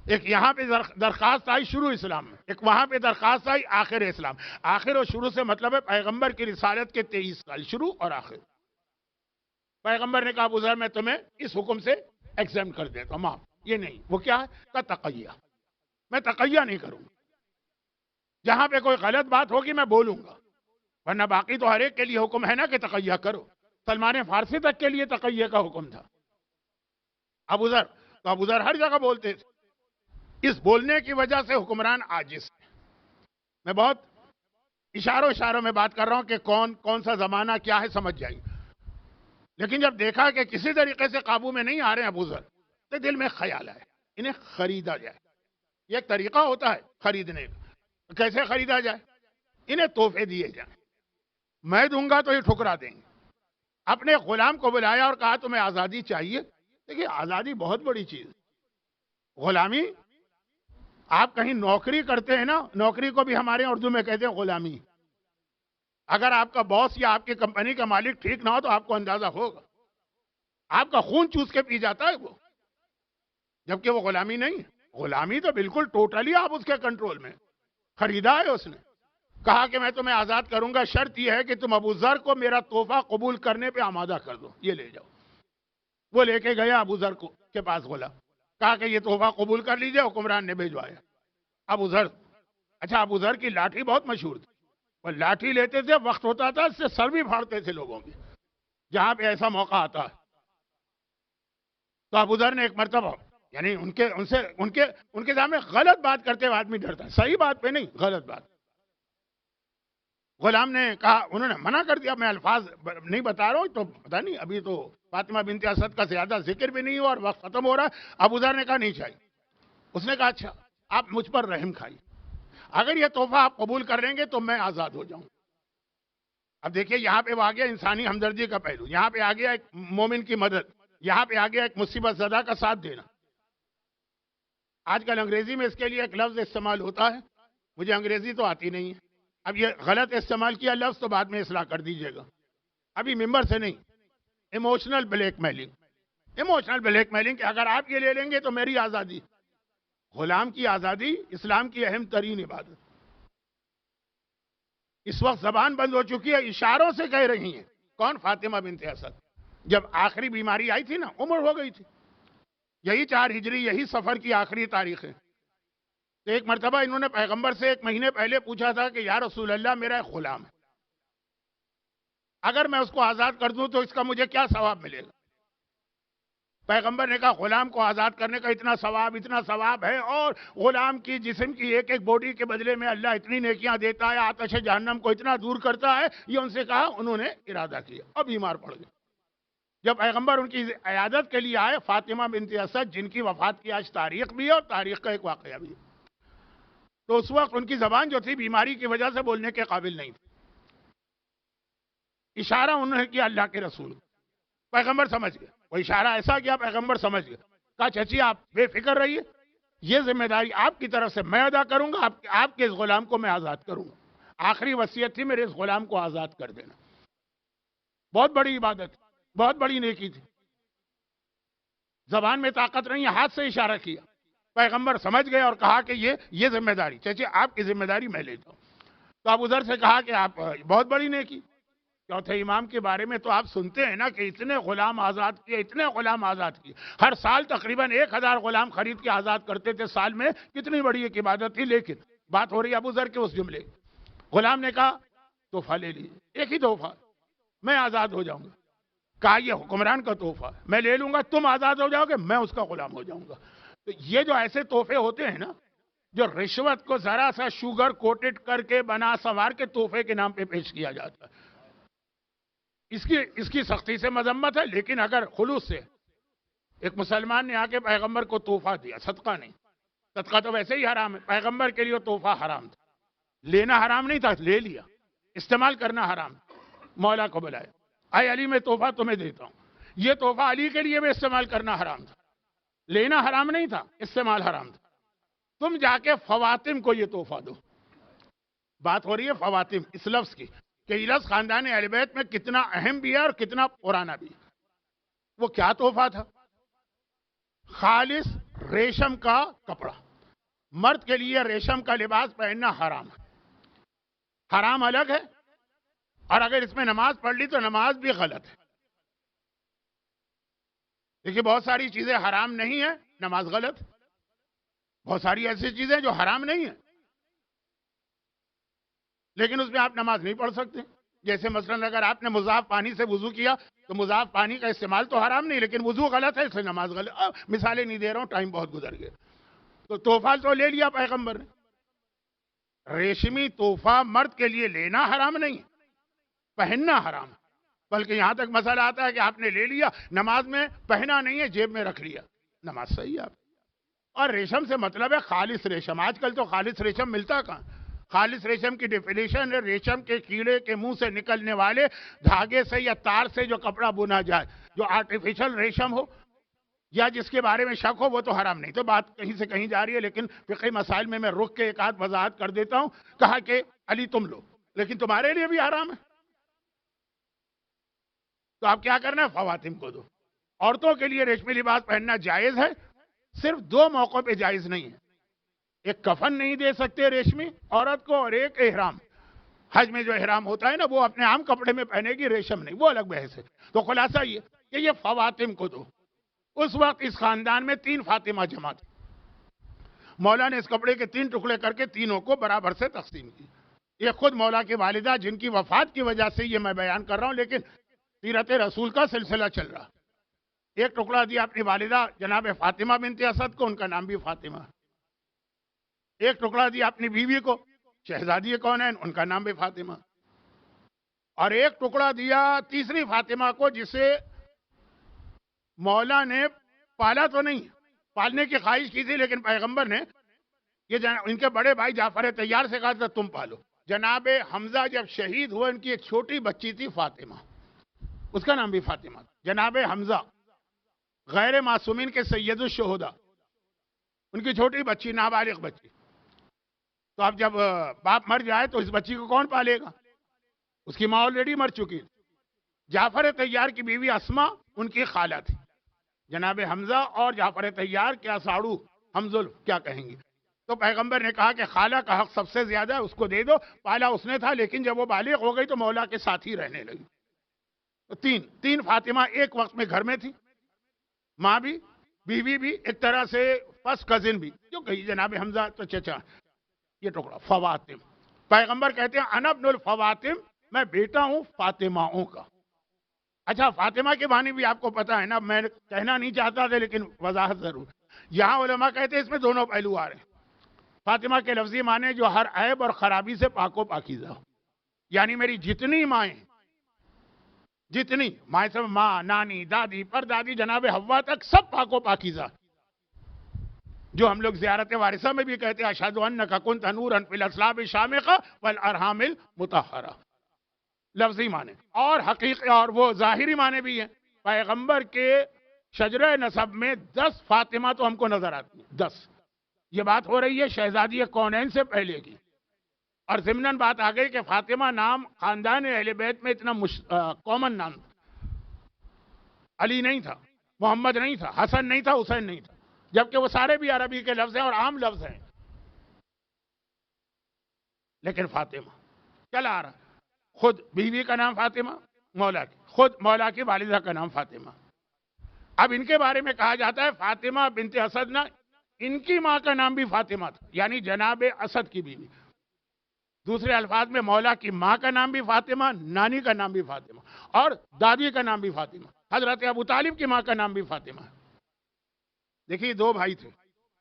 ایک یہاں پہ درخواست آئی شروع اسلام میں، ایک وہاں پہ درخواست آئی آخر اسلام. آخر اور شروع سے مطلب ہے پیغمبر کی رسالت کے 23 سال، شروع اور آخر. پیغمبر نے کہا ابو ذر میں تمہیں اس حکم سے ایگزمپٹ کر دیتا ہوں، معاف. یہ نہیں، وہ کیا ہے؟ کا تقیہ. میں تقیہ نہیں کروں گا. جہاں پہ کوئی غلط بات ہوگی میں بولوں گا، ورنہ باقی تو ہر ایک کے لیے حکم ہے نا کہ تقیہ کرو. سلمان فارسی تک کے لیے تقیہ کا حکم تھا. ابو ذر ہر جگہ بولتے تھے. اس بولنے کی وجہ سے حکمران عاجز ہے. میں بہت اشاروں میں بات کر رہا ہوں کہ کون سا زمانہ کیا ہے، سمجھ جائیں. لیکن جب دیکھا کہ کسی طریقے سے قابو میں نہیں آ رہے ہیں ابو ذر، تو دل میں خیال آیا انہیں خریدا جائے. یہ ایک طریقہ ہوتا ہے خریدنے کا. کیسے خریدا جائے؟ انہیں تحفے دیے جائیں. میں دوں گا تو یہ ٹھکرا دیں گے. اپنے غلام کو بلایا اور کہا تمہیں آزادی چاہیے. دیکھیے آزادی بہت بڑی چیز. غلامی، آپ کہیں نوکری کرتے ہیں نا، نوکری کو بھی ہمارے اردو میں کہتے ہیں غلامی. اگر آپ کا باس یا آپ کی کمپنی کا مالک ٹھیک نہ ہو تو آپ کو اندازہ ہوگا، آپ کا خون چوس کے پی جاتا ہے وہ. جبکہ وہ غلامی نہیں ہے. غلامی تو بالکل ٹوٹلی آپ اس کے کنٹرول میں. خریدا ہے اس نے. کہا کہ میں تمہیں آزاد کروں گا، شرط یہ ہے کہ تم ابو ذر کو میرا تحفہ قبول کرنے پہ آمادہ کر دو، یہ لے جاؤ. وہ لے کے گیا ابو ذر کے پاس غلام. کہا کہ یہ تحفہ قبول کر لیجئے. حکمران نے بھیجوایا. ابو ذر، اچھا ابو ذر کی لاٹھی بہت مشہور تھی. وہ لاٹھی لیتے تھے، وقت ہوتا تھا اس سے سر بھی پھاڑتے تھے لوگوں کی جہاں پہ ایسا موقع آتا ہے. تو ابو ذر نے ایک مرتبہ، یعنی ان کے سامنے غلط بات کرتے ہوئے آدمی ڈرتا ہے، صحیح بات پہ نہیں، غلط بات. غلام نے کہا، انہوں نے منع کر دیا، میں الفاظ نہیں بتا رہا ہوں تو پتہ نہیں، ابھی تو فاطمہ بنت اسد کا زیادہ ذکر بھی نہیں ہوا اور وقت ختم ہو رہا ہے. ابو ذر نے کہا نہیں چاہیے. اس نے کہا اچھا آپ مجھ پر رحم کھائیے، اگر یہ تحفہ آپ قبول کر لیں گے تو میں آزاد ہو جاؤں. اب دیکھیے یہاں پہ وہ آ گیا انسانی ہمدردی کا پہلو، یہاں پہ آ گیا ایک مومن کی مدد، یہاں پہ آ گیا ایک مصیبت زدہ کا ساتھ دینا. آج کل انگریزی میں اس کے لیے ایک لفظ استعمال ہوتا ہے، مجھے انگریزی تو آتی نہیں ہے. اب یہ غلط استعمال کیا لفظ تو بعد میں اصلاح کر دیجیے گا، ابھی ممبر سے نہیں. Emotional black mailing. Emotional black mailing کہ اگر آپ یہ لے لیں گے تو میری آزادی. غلام کی آزادی اسلام کی اہم ترین عبادت. اس وقت زبان بند ہو چکی ہے، اشاروں سے کہہ رہی ہیں. کون؟ فاطمہ بنت اسد. جب آخری بیماری آئی تھی نا، عمر ہو گئی تھی، یہی 4 ہجری، یہی سفر کی آخری تاریخ ہے. تو ایک مرتبہ انہوں نے پیغمبر سے 1 مہینے پہلے پوچھا تھا کہ یا رسول اللہ میرا ایک غلام ہے، اگر میں اس کو آزاد کر دوں تو اس کا مجھے کیا ثواب ملے گا؟ پیغمبر نے کہا غلام کو آزاد کرنے کا اتنا ثواب ہے، اور غلام کی جسم کی ایک ایک بوڈی کے بدلے میں اللہ اتنی نیکیاں دیتا ہے، آتش جہنم کو اتنا دور کرتا ہے. یہ ان سے کہا، انہوں نے ارادہ کیا اور بیمار پڑ گئے. جب پیغمبر ان کی عیادت کے لیے آئے، فاطمہ بنت اسد جن کی وفات کی آج تاریخ بھی ہے اور تاریخ کا ایک واقعہ بھی ہے، تو اس وقت ان کی زبان جو تھی بیماری کی وجہ سے بولنے کے قابل نہیں تھی. اشارہ انہوں نے کیا اللہ کے رسول. پیغمبر سمجھ گئے. وہ اشارہ ایسا کیا پیغمبر سمجھ گئے. کہا چچی آپ بے فکر رہیے، یہ ذمہ داری آپ کی طرف سے میں ادا کروں گا، آپ کے اس غلام کو میں آزاد کروں گا. آخری وصیت تھی میرے اس غلام کو آزاد کر دینا. بہت بڑی عبادت، بہت بڑی نیکی تھی. زبان میں طاقت نہیں ہے، ہاتھ سے اشارہ کیا. پیغمبر سمجھ گئے اور کہا کہ یہ ذمہ داری چچی آپ کی ذمہ داری میں لیتا ہوں. تو ابو ذر سے کہا کہ آپ بہت بڑی نیکی. چوتھے امام کے بارے میں تو آپ سنتے ہیں نا کہ اتنے غلام آزاد کیے. ہر سال تقریباً 1000 غلام خرید کے آزاد کرتے تھے سال میں. کتنی بڑی ایک عبادت تھی. لیکن بات ہو رہی ہے ابو ذر کے اس جملے. غلام نے کہا تحفہ لے لیجیے، ایک ہی تحفہ، میں آزاد ہو جاؤں گا. کہا یہ حکمران کا تحفہ ہے، میں لے لوں گا، تم آزاد ہو جاؤ گے، میں اس کا غلام ہو جاؤں گا. تو یہ جو ایسے تحفے ہوتے ہیں نا، جو رشوت کو ذرا سا شوگر کوٹڈ کر کے بنا سنوار کے تحفے کے نام پہ پیش کیا جاتا ہے، اس کی سختی سے مذمت ہے. لیکن اگر خلوص سے ایک مسلمان نے آ کے پیغمبر کو تحفہ دیا، صدقہ نہیں، صدقہ تو ویسے ہی حرام ہے، پیغمبر کے لیے تحفہ حرام تھا، لینا حرام نہیں تھا، لے لیا، استعمال کرنا حرام تھا. مولا کو بلائے، اے علی میں تحفہ تمہیں دیتا ہوں، یہ تحفہ علی کے لیے بھی استعمال کرنا حرام تھا، لینا حرام نہیں تھا، استعمال حرام تھا. تم جا کے فواتم کو یہ تحفہ دو. بات ہو رہی ہے فواتم اس لفظ کی کہ یہ لفظ خاندان اہل بیت میں کتنا اہم بھی ہے اور کتنا پرانا بھی ہے. وہ کیا تحفہ تھا؟ خالص ریشم کا کپڑا. مرد کے لیے ریشم کا لباس پہننا حرام ہے، حرام الگ ہے، اور اگر اس میں نماز پڑھ لی تو نماز بھی غلط ہے. دیکھیے بہت ساری چیزیں حرام نہیں ہیں، نماز غلط. بہت ساری ایسی چیزیں جو حرام نہیں ہیں لیکن اس میں آپ نماز نہیں پڑھ سکتے. جیسے مثلا اگر آپ نے مضاف پانی سے وضو کیا تو مضاف پانی کا استعمال تو حرام نہیں، لیکن وضو غلط ہے، اس سے نماز غلط. مثالیں نہیں دے رہا ہوں، ٹائم بہت گزر گیا. تو تحفہ تو لے لیا پیغمبر نے. ریشمی تحفہ مرد کے لیے لینا حرام نہیں، پہننا حرام ہے. بلکہ یہاں تک مسئلہ آتا ہے کہ آپ نے لے لیا، نماز میں پہنا نہیں ہے، جیب میں رکھ لیا، نماز صحیح ہے. اور ریشم سے مطلب ہے خالص ریشم. آج کل تو خالص ریشم ملتا کہاں؟ خالص ریشم کی ڈیفینیشن ہے ریشم کے کیڑے کے منہ سے نکلنے والے دھاگے سے یا تار سے جو کپڑا بنا جائے، جو آرٹیفیشل ریشم ہو یا جس کے بارے میں شک ہو، وہ تو حرام نہیں. تو بات کہیں سے کہیں جا رہی ہے، لیکن فقہی مسائل میں رک کے ایک آدھ وضاحت کر دیتا ہوں. کہا کہ علی تم لو، لیکن تمہارے لیے بھی حرام ہے. تو آپ کیا کرنا ہے؟ خواتین کو دو. عورتوں کے لیے ریشمی لباس پہننا جائز ہے، صرف دو موقعوں پہ جائز نہیں ہے. ایک کفن نہیں دے سکتے ریشمی عورت کو، اور ایک احرام. حج میں جو احرام ہوتا ہے نا، وہ اپنے عام کپڑے میں پہنے گی، ریشم نہیں، وہ الگ بحث ہے. تو خلاصہ یہ کہ یہ خواتین کو دو. اس وقت اس خاندان میں 3 فاطمہ جمع تھی. مولا نے اس کپڑے کے 3 ٹکڑے کر کے تینوں کو برابر سے تقسیم کی. یہ خود مولا کی والدہ جن کی وفات کی وجہ سے یہ میں بیان کر رہا ہوں، لیکن سیرت رسول کا سلسلہ چل رہا. ایک ٹکڑا دیا اپنی والدہ جناب فاطمہ بنت اسد کو، ان کا نام بھی فاطمہ. ایک ٹکڑا دیا اپنی بیوی کو شہزادی کونین، ان کا نام بھی فاطمہ. اور ایک ٹکڑا دیا تیسری فاطمہ کو، جسے مولا نے پالا تو نہیں، پالنے کی خواہش کی تھی، لیکن پیغمبر نے یہ ان کے بڑے بھائی جعفر طیار سے کہا تھا تم پالو. جناب حمزہ جب شہید ہوئے، ان کی ایک چھوٹی بچی تھی فاطمہ، اس کا نام بھی فاطمہ. جناب حمزہ غیر معصومین کے سید الشہداء، ان کی چھوٹی بچی، نابالغ بچی. تو اب جب باپ مر جائے تو اس بچی کو کون پالے گا؟ اس کی ماں آلریڈی مر چکی. جعفر طیار کی بیوی اسما ان کی خالہ تھی. جناب حمزہ اور جعفر طیار کیا ساڑو ہمزل کیا کہیں گے. تو پیغمبر نے کہا کہ خالہ کا حق سب سے زیادہ ہے، اس کو دے دو. پالا اس نے تھا، لیکن جب وہ بالغ ہو گئی تو مولا کے ساتھ ہی رہنے لگی. تو تین فاطمہ ایک وقت میں گھر میں تھی، ماں بھی، بیوی بھی، ایک طرح سے فرسٹ کزن بھی، جو کہی جناب حمزہ تو چچا. یہ ٹکڑا فواتم. پیغمبر کہتے ہیں انا ابن الفواتم، میں بیٹا ہوں فاطماؤں کا. اچھا، فاطمہ کے معنی بھی آپ کو پتا ہے نا، میں کہنا نہیں چاہتا تھا لیکن وضاحت ضرور. یہاں علماء کہتے ہیں اس میں دونوں پہلو آ رہے ہیں. فاطمہ کے لفظی معنی جو ہر عیب اور خرابی سے پاک و پاکیزہ ہو. یعنی میری جتنی مائیں، جتنی مائیں سے ماں، نانی، دادی، پردادی، جناب حوا تک سب پاک و پاکیزہ. جو ہم لوگ زیارت وارثہ میں بھی کہتے ہیں اشہد انک کنت نورا فی الاصلاب الشامخہ والارحام المطہرہ. لفظی معنی اور حقیقی اور وہ ظاہری معنی بھی ہیں. پیغمبر کے شجرہ نسب میں 10 فاطمہ تو ہم کو نظر آتی ہیں، 10. یہ بات ہو رہی ہے شہزادی کونین سے پہلے کی. اور ضمناً بات آ گئی کہ فاطمہ نام خاندان اہل بیت میں اتنا کامن نام تھا. علی نہیں تھا، محمد نہیں تھا، حسن نہیں تھا، حسین نہیں تھا، جبکہ وہ سارے بھی عربی کے لفظ ہیں اور عام لفظ ہیں. لیکن فاطمہ چلا آ رہا. خود بیوی کا نام فاطمہ، مولا کی، خود مولا کی والدہ کا نام فاطمہ. اب ان کے بارے میں کہا جاتا ہے فاطمہ بنت اسد نا، ان کی ماں کا نام بھی فاطمہ تھا، یعنی جناب اسد کی بیوی. دوسرے الفاظ میں مولا کی ماں کا نام بھی فاطمہ، نانی کا نام بھی فاطمہ، اور دادی کا نام بھی فاطمہ. حضرت ابو طالب کی ماں کا نام بھی فاطمہ. دیکھیے 2 بھائی تھے،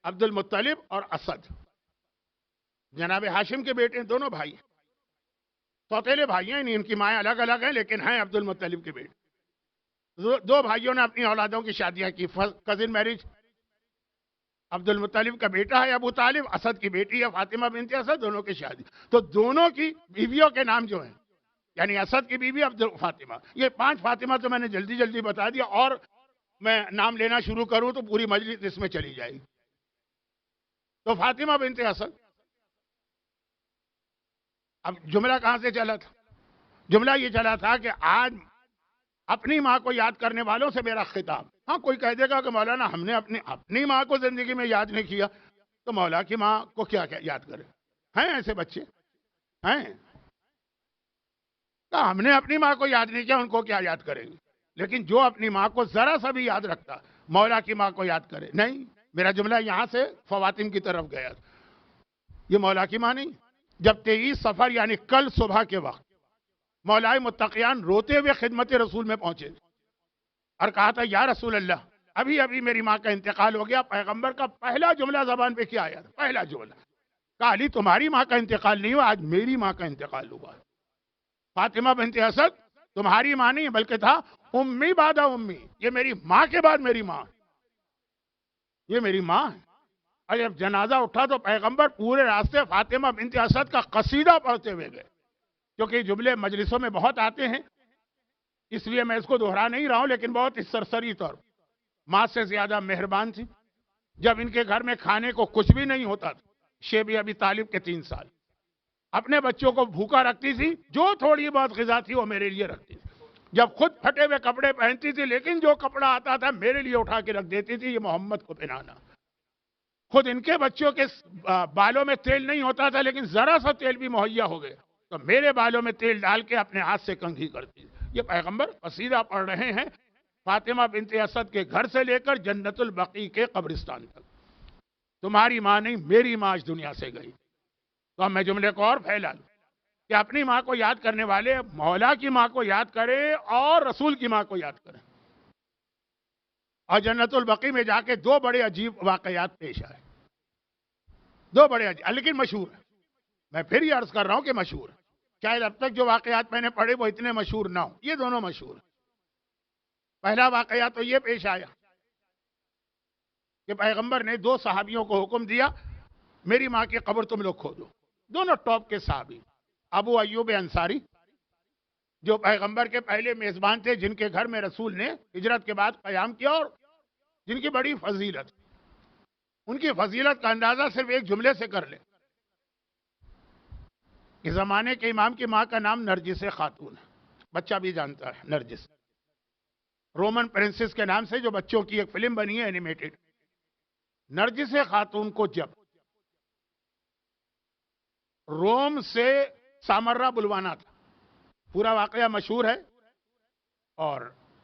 عبد المطلب اور اسد. جناب ہاشم کے بیٹے ہیں، دونوں بھائی سوتیلے بھائی ہیں، ان کی مائیں الگ الگ ہیں لیکن ہیں عبد المطلب کے بیٹے. دو بھائیوں نے اپنی اولادوں کی شادیاں کی، کزن میرج. عبد المطلب کا بیٹا ہے ابو طالب، اسد کی بیٹی ہے فاطمہ بنت اسد، دونوں کی شادی. تو دونوں کی بیویوں کے نام جو ہیں، یعنی اسد کی بیوی فاطمہ، یہ 5 فاطمہ تو میں نے جلدی جلدی بتا دیا، اور میں نام لینا شروع کروں تو پوری مجلس اس میں چلی جائے گی. تو فاطمہ بنت اسد. اب جملہ کہاں سے چلا تھا؟ جملہ یہ چلا تھا کہ آج اپنی ماں کو یاد کرنے والوں سے میرا خطاب. ہاں کوئی کہہ دے گا کہ مولانا ہم نے اپنی ماں کو زندگی میں یاد نہیں کیا، تو مولا کی ماں کو کیا یاد کرے؟ ہیں ایسے بچے ہیں؟ تو ہم نے اپنی ماں کو یاد نہیں کیا، ان کو کیا یاد کریں گے؟ لیکن جو اپنی ماں کو ذرا سا بھی یاد رکھتا، مولا کی ماں کو یاد کرے. نہیں، میرا جملہ یہاں سے فواتم کی طرف گیا. یہ مولا کی ماں نہیں. جب 23 صفر یعنی کل صبح کے وقت مولائے متقیان روتے ہوئے خدمت رسول میں پہنچے اور کہا تھا یا رسول اللہ، ابھی ابھی میری ماں کا انتقال ہو گیا. پیغمبر کا پہلا جملہ زبان پہ کیا آیا تھا؟ پہلا جملہ کہا علی تمہاری ماں کا انتقال نہیں ہوا، آج میری ماں کا انتقال ہوا. فاطمہ بنت اسد تمہاری ماں نہیں بلکہ تھا امی بعد امی، یہ میری ماں کے بعد میری ماں، یہ میری ماں ہے. اور جب جنازہ اٹھا تو پیغمبر پورے راستے فاطمہ بنت اسد کا قصیدہ پڑھتے ہوئے گئے. کیونکہ یہ جملے مجلسوں میں بہت آتے ہیں، اس لیے میں اس کو دہرا نہیں رہا ہوں، لیکن بہت ہی سرسری طور. ماں سے زیادہ مہربان تھی. جب ان کے گھر میں کھانے کو کچھ بھی نہیں ہوتا تھا، شیب ابی طالب کے 3 سال، اپنے بچوں کو بھوکا رکھتی تھی، جو تھوڑی بہت غذا تھی وہ میرے لیے رکھتی تھی. جب خود پھٹے ہوئے کپڑے پہنتی تھی، لیکن جو کپڑا آتا تھا میرے لیے اٹھا کے رکھ دیتی تھی، یہ محمد کو پہنانا. خود ان کے بچوں کے بالوں میں تیل نہیں ہوتا تھا، لیکن ذرا سا تیل بھی مہیا ہو گیا تو میرے بالوں میں تیل ڈال کے اپنے ہاتھ سے کنگھی کرتی. یہ پیغمبر قصیدہ پڑھ رہے ہیں فاطمہ بنت اسد کے گھر سے لے کر جنت البقیع کے قبرستان تک. تمہاری ماں نہیں، میری ماں آج دنیا سے گئی. تو اب میں جملے کو اور پھیلا لوں کہ اپنی ماں کو یاد کرنے والے مولا کی ماں کو یاد کریں اور رسول کی ماں کو یاد کریں. اور جنت البقیع میں جا کے 2 بڑے عجیب واقعات پیش آئے. 2 بڑے عجیب لیکن مشہور ہیں. میں پھر یہ عرض کر رہا ہوں کہ مشہور ہے. شاید اب تک جو واقعات میں نے پڑھے وہ اتنے مشہور نہ ہوں، یہ دونوں مشہور ہیں. پہلا واقعہ تو یہ پیش آیا کہ پیغمبر نے 2 صحابیوں کو حکم دیا میری ماں کی قبر تم لوگ کھودو. دونوں ٹاپ کے صحابی، ابو ایوب انصاری جو پیغمبر کے پہلے میزبان تھے، جن کے گھر میں رسول نے ہجرت کے بعد قیام کیا اور جن کی بڑی فضیلت. ان کی فضیلت کا اندازہ صرف ایک جملے سے کر لیں کہ زمانے کے امام کی ماں کا نام نرجس خاتون ہے. بچہ بھی جانتا ہے نرجس، رومن پرنسس کے نام سے جو بچوں کی ایک فلم بنی ہے اینیمیٹڈ. نرجس خاتون کو جب روم سے سامرا بلوانا تھا، پورا واقعہ مشہور ہے، اور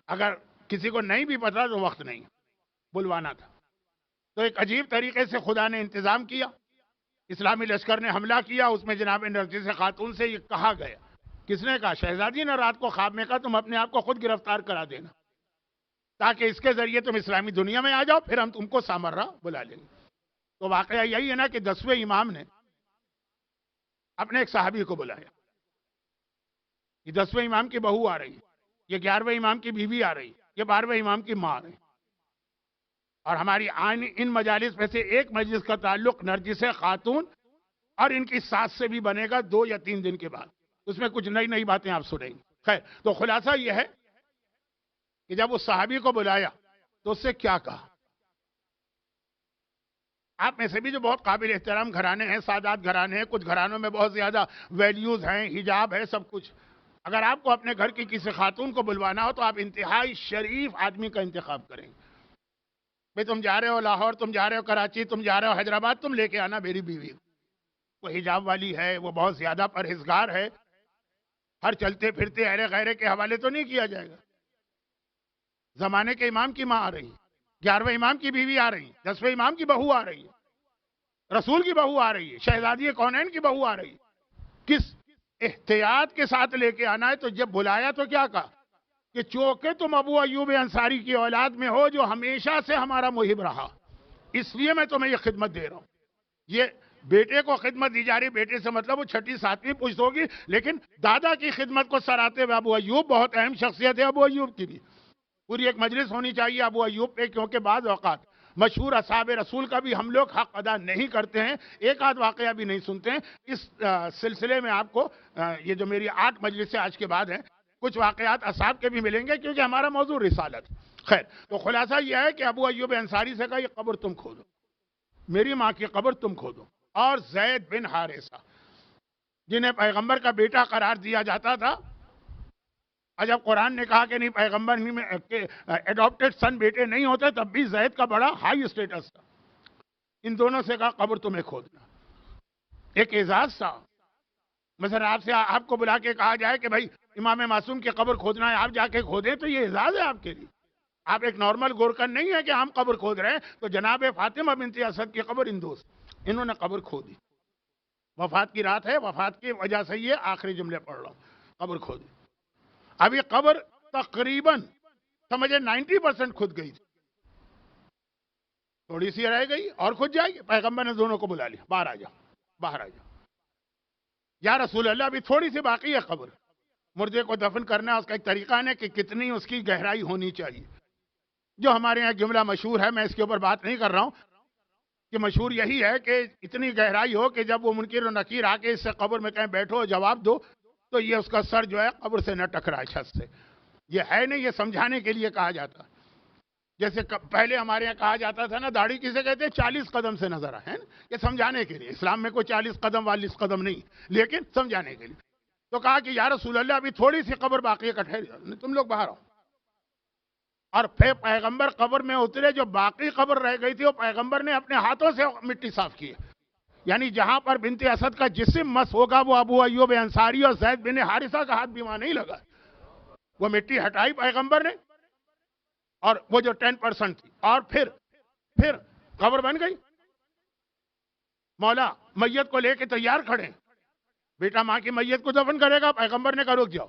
اگر کسی کو نہیں بھی پتا تو وقت نہیں، بلوانا تھا. تو ایک عجیب طریقے سے خدا نے انتظام کیا. اسلامی لشکر نے حملہ کیا، اس میں جناب نرجس خاتون سے یہ کہا گیا، کس نے کہا؟ شہزادی نے رات کو خواب میں کہا تم اپنے آپ کو خود گرفتار کرا دینا تاکہ اس کے ذریعے تم اسلامی دنیا میں آ جاؤ، پھر ہم تم کو سامرا بلا لیں گے. تو واقعہ یہی ہے نا کہ 10ویں امام نے اپنے ایک صحابی کو بلایا. یہ 10ویں امام کی بہو آ رہی، یہ 11ویں امام کی بیوی آ رہی، یہ 12ویں امام کی ماں آ رہی. اور ہماری ان مجالس میں سے ایک مجلس کا تعلق نرجس خاتون اور ان کی ساس سے بھی بنے گا 2 یا 3 دن کے بعد. اس میں کچھ نئی باتیں آپ سنیں گے. خیر، تو خلاصہ یہ ہے کہ جب اس صحابی کو بلایا تو اس سے کیا کہا؟ آپ میں سے بھی جو بہت قابل احترام گھرانے ہیں، سادات گھرانے ہیں، کچھ گھرانوں میں بہت زیادہ ویلیوز ہیں، حجاب ہے، سب کچھ. اگر آپ کو اپنے گھر کی کسی خاتون کو بلوانا ہو تو آپ انتہائی شریف آدمی کا انتخاب کریں. بھئی تم جا رہے ہو لاہور، تم جا رہے ہو کراچی، تم جا رہے ہو حیدرآباد، تم لے کے آنا میری بیوی. وہ حجاب والی ہے، وہ بہت زیادہ پرہیزگار ہے، ہر چلتے پھرتے اہرے غیرے کے حوالے تو نہیں کیا جائے گا. زمانے کے امام کی ماں آ رہی، 11ویں امام کی بیوی آ رہی، 10ویں امام کی بہو آ رہی، رسول کی بہو آ رہی ہے، شہزادی کونین کی بہو آ رہی. کس احتیاط کے ساتھ لے کے آنا ہے. تو جب بلایا تو کیا کہا کہ چونکہ تم ابو ایوب انصاری کی اولاد میں ہو جو ہمیشہ سے ہمارا محب رہا، اس لیے میں تمہیں یہ خدمت دے رہا ہوں. یہ بیٹے کو خدمت دی جا رہی، بیٹے سے مطلب وہ چھٹی ساتویں پشت ہوگی، لیکن دادا کی خدمت کو سراہتے ہوئے ابو ایوب بہت اہم شخصیت ہے ابو ایوب کی بھی پوری ایک مجلس ہونی چاہیے ابو ایوب پہ، کیونکہ بعض اوقات مشہور اصحاب رسول کا بھی ہم لوگ حق ادا نہیں کرتے ہیں، ایک آدھ واقعہ بھی نہیں سنتے ہیں۔ اس سلسلے میں آپ کو یہ جو میری 8 مجلسیں آج کے بعد ہیں، کچھ واقعات اصحاب کے بھی ملیں گے، کیونکہ ہمارا موضوع رسالت۔ خیر، تو خلاصہ یہ ہے کہ ابو ایوب انصاری سے کہا یہ قبر تم کھودو، میری ماں کی قبر تم کھودو۔ اور زید بن حارثہ جنہیں پیغمبر کا بیٹا قرار دیا جاتا تھا، اور جب قرآن نے کہا کہ نہیں پیغمبر میں ایڈاپٹڈ سن بیٹے نہیں ہوتے، تب بھی زید کا بڑا ہائی اسٹیٹس تھا۔ ان دونوں سے کہا قبر تمہیں کھودنا، ایک اعزاز تھا۔ مثلا آپ کو بلا کے کہا جائے کہ بھائی امام معصوم کی قبر کھودنا ہے، آپ جا کے کھودیں، تو یہ اعزاز ہے آپ کے لیے۔ آپ ایک نارمل گورکن نہیں ہے کہ ہم قبر کھود رہے ہیں۔ تو جناب فاطمہ بنت اسد کی قبر انہوں نے قبر کھودی۔ وفات کی رات ہے، وفات کی وجہ سے یہ آخری جملے پڑھ رہا ہوں، قبر کھودی۔ اب یہ قبر تقریباً سمجھے 90% کھد گئی تھی، تھوڑی سی رہ گئی اور کھد جائے گی۔ پیغمبر نے دونوں کو بلا لیا، باہر آ جاؤ، باہر آ جاؤ، یا رسول اللہ ابھی تھوڑی سی باقی ہے قبر۔ مردے کو دفن کرنا اس کا ایک طریقہ ہے کہ کتنی اس کی گہرائی ہونی چاہیے، جو ہمارے یہاں جملہ مشہور ہے، میں اس کے اوپر بات نہیں کر رہا ہوں، کہ مشہور یہی ہے کہ اتنی گہرائی ہو کہ جب وہ منکر و نکیر آ کے اس سے قبر میں کہیں بیٹھو جواب دو، تو یہ اس کا سر جو ہے قبر سے نہ ٹکرائے چھت سے۔ یہ ہے نہیں، یہ سمجھانے کے لیے کہا جاتا۔ جیسے پہلے ہمارے یہاں کہا جاتا تھا نا، داڑھی کسے کہتے ہیں؟ 40 قدم سے نظر آئے، یہ سمجھانے کے لیے۔ اسلام میں کوئی 40 قدم 42 قدم نہیں، لیکن سمجھانے کے لیے۔ تو کہا کہ یا رسول اللہ ابھی تھوڑی سی قبر باقی ہے، کٹھہر تم لوگ باہر آؤ۔ اور پھر پیغمبر قبر میں اترے، جو باقی قبر رہ گئی تھی وہ پیغمبر نے اپنے ہاتھوں سے مٹی صاف کی ہے۔ یعنی جہاں پر بنت اسد کا جسم مس ہوگا، وہ ابو ایوب انصاری اور زید بن حارثہ کا ہاتھ بھی وہاں نہیں لگا، وہ مٹی ہٹائی پیغمبر نے، اور وہ جو 10% تھی، اور پھر قبر بن گئی۔ مولا میت کو لے کے تیار کھڑے، بیٹا ماں کی میت کو دفن کرے گا، پیغمبر نے کہا رک جاؤ،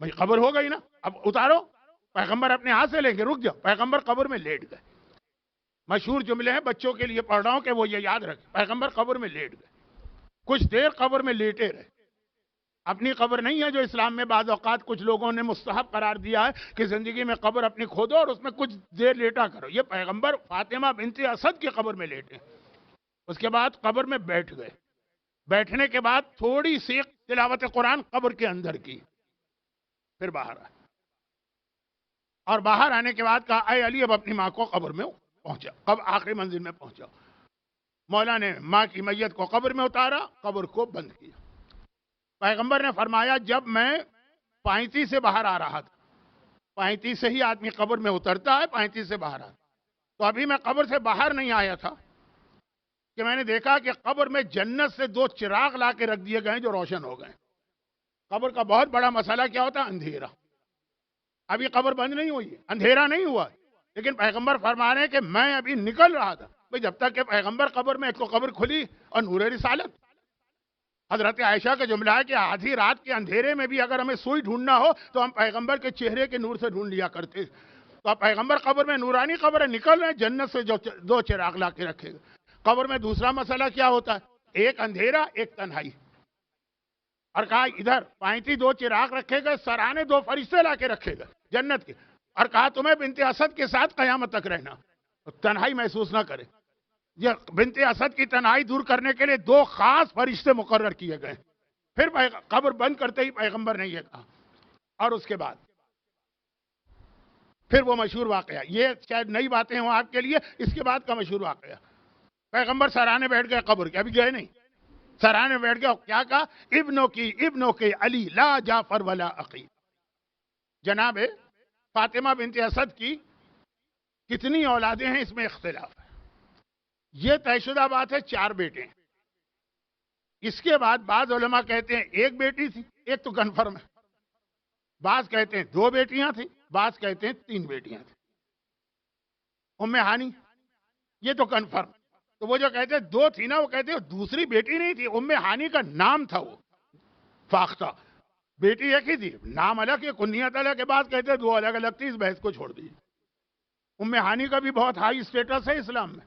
بھائی قبر ہو گئی نا، اب اتارو۔ پیغمبر اپنے ہاتھ سے لیں گے، رک جاؤ۔ پیغمبر قبر میں لیٹ گئے۔ مشہور جملے ہیں، بچوں کے لیے پڑھ رہا ہوں کہ وہ یہ یاد رکھیں۔ پیغمبر قبر میں لیٹ گئے، کچھ دیر قبر میں لیٹے رہے۔ اپنی قبر نہیں ہے جو اسلام میں بعض اوقات کچھ لوگوں نے مستحب قرار دیا ہے کہ زندگی میں قبر اپنی کھودو اور اس میں کچھ دیر لیٹا کرو۔ یہ پیغمبر فاطمہ بنت اسد کی قبر میں لیٹے، اس کے بعد قبر میں بیٹھ گئے۔ بیٹھنے کے بعد تھوڑی سی تلاوت قرآن قبر کے اندر کی، پھر باہر آئے، اور باہر آنے کے بعد کہا اے علی اب اپنی ماں کو قبر میں پہنچا، اب آخری منزل میں پہنچا۔ مولا نے ماں کی میت کو قبر میں اتارا، قبر کو بند کیا۔ پیغمبر نے فرمایا جب میں پائنتی سے باہر آ رہا تھا، پائنتی سے ہی آدمی قبر میں اترتا ہے، پائنتی سے باہر آتا، تو ابھی میں قبر سے باہر نہیں آیا تھا کہ میں نے دیکھا کہ قبر میں جنت سے 2 چراغ لا کے رکھ دیے گئے جو روشن ہو گئے۔ قبر کا بہت بڑا مسئلہ کیا ہوتا ہے؟ اندھیرا۔ ابھی قبر بند نہیں ہوئی، اندھیرا نہیں ہوا، لیکن پیغمبر فرما رہے ہیں کہ میں ابھی نکل رہا تھا۔ بھئی جب تک کہ پیغمبر قبر میں، ایک تو قبر کھلی اور نور رسالت۔ حضرت عائشہ کا جملہ ہے کہ آدھی رات کے اندھیرے میں بھی اگر ہمیں سوئی ڈھونڈنا ہو تو ہم پیغمبر کے چہرے کے نور سے ڈھونڈ لیا کرتے۔ تو اب پیغمبر قبر میں، نورانی قبر ہے، نکل رہے ہیں، جنت سے جو 2 چراغ لا کے رکھے گا۔ قبر میں دوسرا مسئلہ کیا ہوتا ہے؟ ایک اندھیرا، ایک تنہائی۔ اور کہا ادھر پائنتی 2 چراغ رکھے گئے، سرانے 2 فرشتے لا کے رکھے گئے جنت کے، اور کہا تمہیں بنت اسد کے ساتھ قیامت تک رہنا، تنہائی محسوس نہ کرے۔ یہ بنت اسد کی تنہائی دور کرنے کے لیے 2 خاص فرشتے مقرر کیے گئے۔ پھر قبر بند کرتے ہی پیغمبر نے یہ کہا، اور اس کے بعد پھر وہ مشہور واقعہ، یہ شاید نئی باتیں ہوں آپ کے لیے، اس کے بعد کا مشہور واقعہ، پیغمبر سرانے بیٹھ گئے قبر کے، ابھی گئے نہیں، سرانے بیٹھ گئے، کیا کہا؟ ابنوں کی علی لا جعفر ولا عقیل۔ جناب فاطمہ بنت اسد کی کتنی اولادیں ہیں اس میں اختلاف ہے، یہ طے شدہ بات ہے 4 بیٹے ہیں۔ اس کے بعد بعض علماء کہتے ہیں 1 بیٹی تھی، ایک تو کنفرم ہے، بعض کہتے ہیں 2 بیٹیاں تھیں، بعض کہتے ہیں 3 بیٹیاں تھیں۔ ام ہانی یہ تو کنفرم، تو وہ جو کہتے ہیں 2 تھی نا، وہ کہتے ہیں دوسری بیٹی نہیں تھی، ام ہانی کا نام تھا وہ فاختہ، بیٹی ایک ہی تھی، نام الگ ہے، کنیت الگ کے بعد کہتے ہیں 2 الگ الگ تھی، اس بحث کو چھوڑ دیجیے۔ ام ہانی کا بھی بہت ہائی اسٹیٹس ہے اسلام میں۔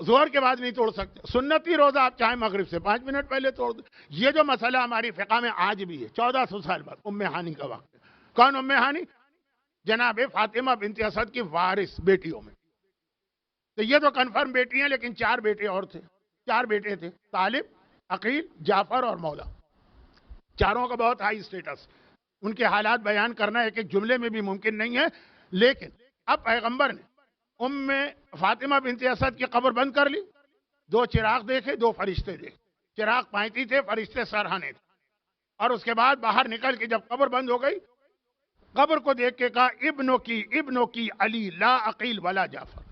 ظہر کے بعد نہیں توڑ سکتے. سنتی روزہ آپ چاہیں مغرب سے 5 منٹ پہلے توڑ دیں. یہ جو مسئلہ ہماری فقہ میں آج بھی ہے 1400 سال بعد ام ہانی کا واقعہ. کون ام ہانی؟ جناب فاطمہ بنت اسد کی وارث بیٹیوں میں. تو یہ تو کنفرم بیٹی ہیں، لیکن 4 بیٹے اور تھے، 4 بیٹے تھے، طالب، عقیل، جعفر اور مولا. چاروں کا بہت ہائی اسٹیٹس. ان کے حالات بیان کرنا ایک ایک جملے میں بھی ممکن نہیں ہے. لیکن اب پیغمبر نے ام فاطمہ بنت اسد کی قبر بند کر لی. 2 چراغ دیکھے، 2 فرشتے دیکھے. چراغ پائتی تھے، فرشتے سرہانے تھے. اور اس کے بعد باہر نکل کے جب قبر بند ہو گئی، قبر کو دیکھ کے کہا ابنو کی علی لا عقیل ولا جعفر.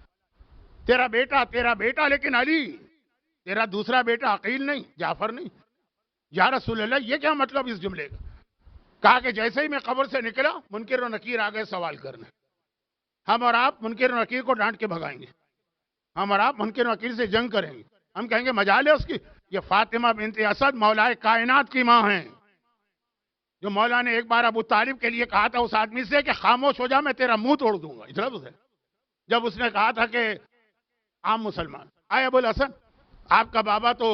تیرا بیٹا لیکن علی، تیرا دوسرا بیٹا عقیل نہیں، جعفر نہیں. یا رسول اللہ یہ کیا مطلب اس جملے کا؟ کہا کہ جیسے ہی میں قبر سے نکلا منکر و نکیر آ گئے سوال کرنے. ہم اور آپ منکر و نکیر کو ڈانٹ کے بھگائیں گے، ہم اور آپ منکر و نکیر سے جنگ کریں گے. ہم کہیں گے مجال ہے اس کی. یہ فاطمہ بنت اسد مولا کائنات کی ماں ہیں. جو مولا نے ایک بار ابو طالب کے لیے کہا تھا اس آدمی سے کہ خاموش ہو جا میں تیرا منہ توڑ دوں گا، اس لفظ ہے. جب اس نے کہا تھا کہ عام مسلمان آئے ابو الحسن آپ کا بابا تو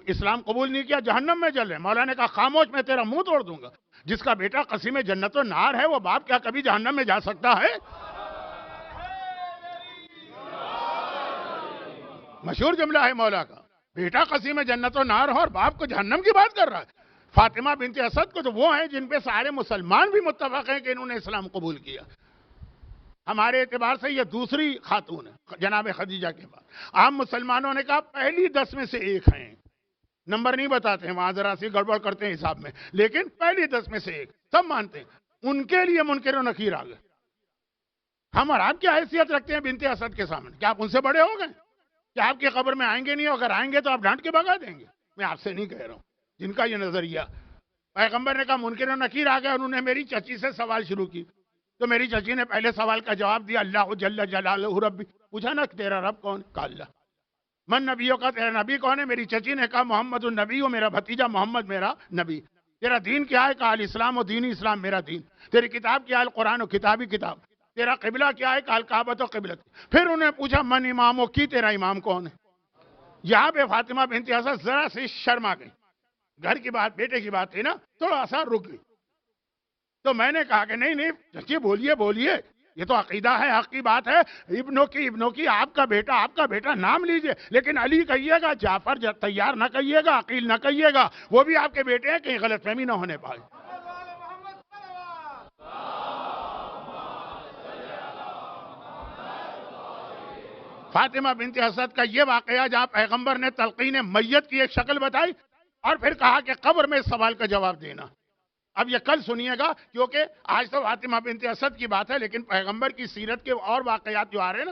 اسلام قبول نہیں کیا، جہنم میں جل رہے. مولا نے کہا خاموش میں تیرا منہ توڑ دوں گا. جس کا بیٹا قسیم جنت و نار ہے وہ باپ کیا کبھی جہنم میں جا سکتا ہے؟ مشہور جملہ ہے مولا کا. بیٹا قسیم جنت و نار ہو اور باپ کو جہنم کی بات کر رہا ہے. فاطمہ بنت اسد کو تو وہ ہیں جن پہ سارے مسلمان بھی متفق ہیں کہ انہوں نے اسلام قبول کیا. ہمارے اعتبار سے یہ دوسری خاتون ہے جناب خدیجہ کے بعد. عام مسلمانوں نے کہا پہلی 10 میں سے ایک ہیں. نمبر نہیں بتاتے ہیں، وہاں ذرا سی گڑبڑ کرتے ہیں حساب میں، لیکن پہلی 10 میں سے ایک سب مانتے ہیں. ان کے لیے منکر و نکیر آ گئے. ہم اور آپ کی حیثیت رکھتے ہیں بنت اسد کے سامنے؟ کیا آپ ان سے بڑے ہو گئے؟ کیا آپ کی قبر میں آئیں گے نہیں؟ اگر آئیں گے تو آپ ڈانٹ کے بھگا دیں گے؟ میں آپ سے نہیں کہہ رہا ہوں. جن کا یہ نظریہ پیغمبر نے کہا منکر و نکیر آ گئے. انہوں نے میری چچی سے سوال شروع کی تو میری چچی نے پہلے سوال کا جواب دیا اللہ جل جلالہ ربی. پوچھا نا تیرا رب کون؟ کہا اللہ. من نبیوں کا تیرا نبی کون ہے؟ میری چچی نے کہا محمد النبی و میرا بھتیجا محمد میرا نبی. تیرا دین کیا ہے؟ کہا الاسلام و دین اسلام میرا دین. تیری کتاب کیا ہے؟ القرآن و کتابی کتاب. تیرا قبلہ کیا ہے؟ کہا الکعبۃ و قبلت. پھر انہیں پوچھا من اماموں کی، تیرا امام کون ہے؟ یہاں پہ فاطمہ بنت اسد ذرا سی شرما گئی. گھر کی بات، بیٹے کی بات تھی نا، تھوڑا سا رک گئی. تو میں نے کہا کہ نہیں چچی بولیے، یہ تو عقیدہ ہے، حق کی بات ہے. ابنوں کی آپ کا بیٹا نام لیجئے، لیکن علی کہیے گا، جعفر تیار نہ کہیے گا، عقیل نہ کہیے گا. وہ بھی آپ کے بیٹے ہیں، کہیں غلط فہمی نہ ہونے پائے. فاطمہ بنت اسد کا یہ واقعہ جہاں پیغمبر نے تلقین میت کی ایک شکل بتائی اور پھر کہا کہ قبر میں اس سوال کا جواب دینا. اب یہ کل سنیے گا، کیونکہ آج تو فاطمہ بنت اسد کی بات ہے، لیکن پیغمبر کی سیرت کے اور واقعات جو آ رہے ہیں نا،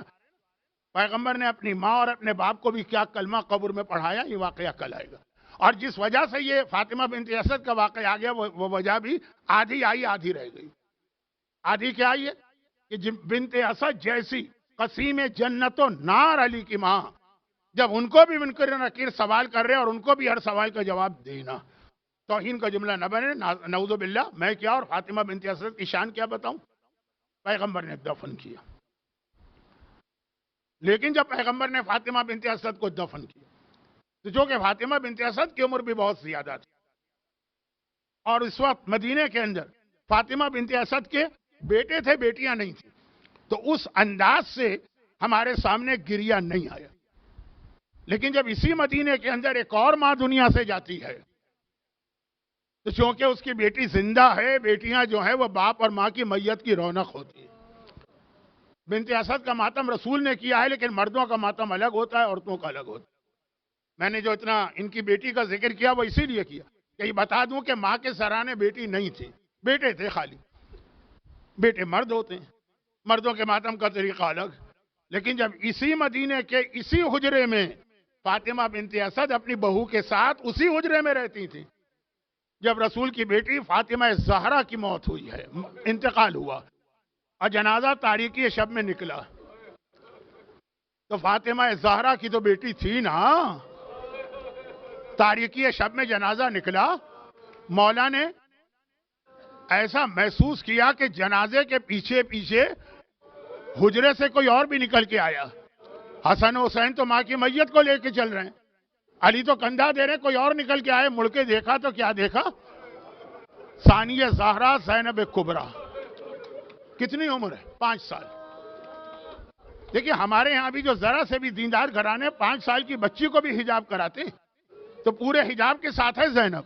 پیغمبر نے اپنی ماں اور اپنے باپ کو بھی کیا کلمہ قبر میں پڑھایا، یہ واقعہ کل آئے گا. اور جس وجہ سے یہ فاطمہ بنت اسد کا واقعہ آ گیا وہ وجہ بھی آدھی آئی آدھی رہ گئی. آدھی کیا آئی ہے کہ بنت اسد جیسی قسیم جنت و نار علی کی ماں، جب ان کو بھی منکر و نکیر سوال کر رہے اور ان کو بھی ہر سوال کا جواب دینا، توہین کا جملہ نہ بنے. نعوذ باللہ. میں کیا اور فاطمہ بنت اسد کی شان کیا بتاؤں. پیغمبر نے دفن کیا، لیکن جب پیغمبر نے فاطمہ بنت اسد کو دفن کیا تو جو کہ فاطمہ بنت اسد کی عمر بھی بہت زیادہ تھی اور اس وقت مدینے کے اندر فاطمہ بنت اسد کے بیٹے تھے، بیٹیاں نہیں تھیں، تو اس انداز سے ہمارے سامنے گریہ نہیں آیا. لیکن جب اسی مدینے کے اندر ایک اور ماں دنیا سے جاتی ہے تو چونکہ اس کی بیٹی زندہ ہے، بیٹیاں جو ہیں وہ باپ اور ماں کی میت کی رونق ہوتی ہے. بنت اسد کا ماتم رسول نے کیا ہے، لیکن مردوں کا ماتم الگ ہوتا ہے، عورتوں کا الگ ہوتا ہے. میں نے جو اتنا ان کی بیٹی کا ذکر کیا وہ اسی لیے کیا کہ یہ بتا دوں کہ ماں کے سرانے بیٹی نہیں تھی، بیٹے تھے خالی. بیٹے مرد ہوتے ہیں، مردوں کے ماتم کا طریقہ الگ. لیکن جب اسی مدینے کے اسی حجرے میں فاطمہ بنت اسد اپنی بہو کے ساتھ اسی حجرے میں رہتی تھی، جب رسول کی بیٹی فاطمہ زہرا کی موت ہوئی ہے، انتقال ہوا اور جنازہ تاریکی شب میں نکلا، تو فاطمہ زہرا کی تو بیٹی تھی نا. تاریکی شب میں جنازہ نکلا، مولا نے ایسا محسوس کیا کہ جنازے کے پیچھے پیچھے حجرے سے کوئی اور بھی نکل کے آیا. حسن و حسین تو ماں کی میت کو لے کے چل رہے ہیں، علی تو کندھا دے رہے، کوئی اور نکل کے آئے، مڑ کے دیکھا تو کیا دیکھا؟ ثانیہ زہرا زینب کبریٰ. کتنی عمر ہے؟ 5 سال. دیکھیں ہمارے یہاں بھی جو ذرا سے بھی دیندار گھرانے 5 سال کی بچی کو بھی حجاب کراتے ہیں، تو پورے حجاب کے ساتھ ہے زینب.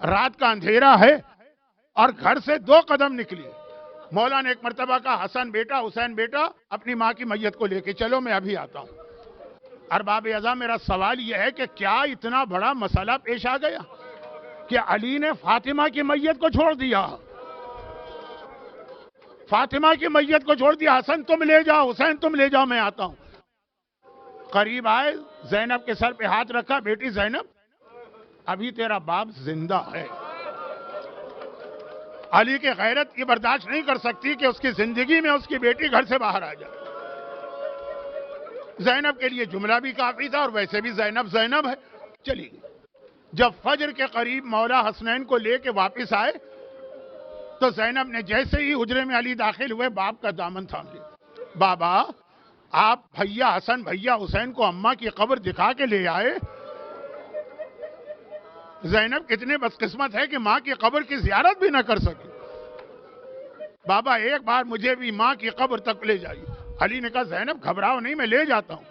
رات کا اندھیرا ہے اور گھر سے 2 قدم نکلی. مولا نے ایک مرتبہ کہا حسن بیٹا، حسین بیٹا، اپنی ماں کی میت کو لے کے چلو، میں ابھی آتا ہوں. ارباب اعظم میرا سوال یہ ہے کہ کیا اتنا بڑا مسئلہ پیش آ گیا کہ علی نے فاطمہ کی میت کو چھوڑ دیا؟ فاطمہ کی میت کو چھوڑ دیا. حسن تم لے جاؤ، حسین تم لے جاؤ، میں آتا ہوں. قریب آئے، زینب کے سر پہ ہاتھ رکھا، بیٹی زینب ابھی تیرا باپ زندہ ہے. علی کی غیرت یہ برداشت نہیں کر سکتی کہ اس کی زندگی میں اس کی بیٹی گھر سے باہر آ جائے. زینب کے لیے جملہ بھی کافی تھا، اور ویسے بھی زینب زینب ہے. چلی گئی. جب فجر کے قریب مولا حسنین کو لے کے واپس آئے تو زینب نے جیسے ہی حجرے میں علی داخل ہوئے باپ کا دامن تھام لیا. بابا آپ بھیا حسن بھیا حسین کو اماں کی قبر دکھا کے لے آئے. زینب کتنے بدقسمت ہے کہ ماں کی قبر کی زیارت بھی نہ کر سکی. بابا ایک بار مجھے بھی ماں کی قبر تک لے جائیے. علی نے کہا زینب گھبراؤ نہیں، میں لے جاتا ہوں.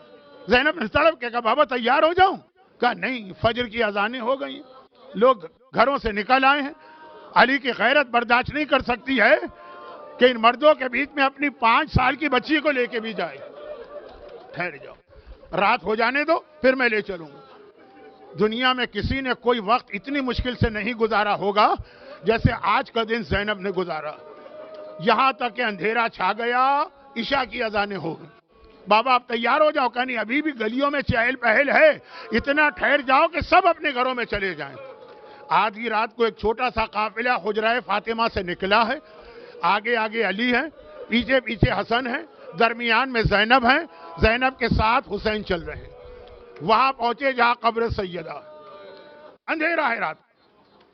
زینب نے تڑپ کے کہا بابا تیار ہو جاؤں؟ کہا نہیں، فجر کی اذانیں ہو گئی، لوگ گھروں سے نکل آئے ہیں. علی کی غیرت برداشت نہیں کر سکتی ہے کہ ان مردوں کے بیچ میں اپنی 5 سال کی بچی کو لے کے بھی جائے. ٹھہر جاؤ، رات ہو جانے دو، پھر میں لے چلوں گا. دنیا میں کسی نے کوئی وقت اتنی مشکل سے نہیں گزارا ہوگا جیسے آج کا دن زینب نے گزارا. یہاں تک کہ اندھیرا چھا گیا، عشاء کی اذانیں ہو گئی. بابا آپ تیار ہو جاؤ. کہا نہیں، ابھی بھی گلیوں میں چہل پہل ہے، اتنا ٹھہر جاؤ کہ سب اپنے گھروں میں چلے جائیں. آدھی رات کو ایک چھوٹا سا قافلہ حجرہ فاطمہ سے نکلا ہے. آگے آگے علی ہے، پیچھے پیچھے حسن ہے، درمیان میں زینب ہے. زینب کے ساتھ حسین چل رہے ہیں. وہاں پہنچے جہاں قبر سیدہ. اندھیرا ہے رات.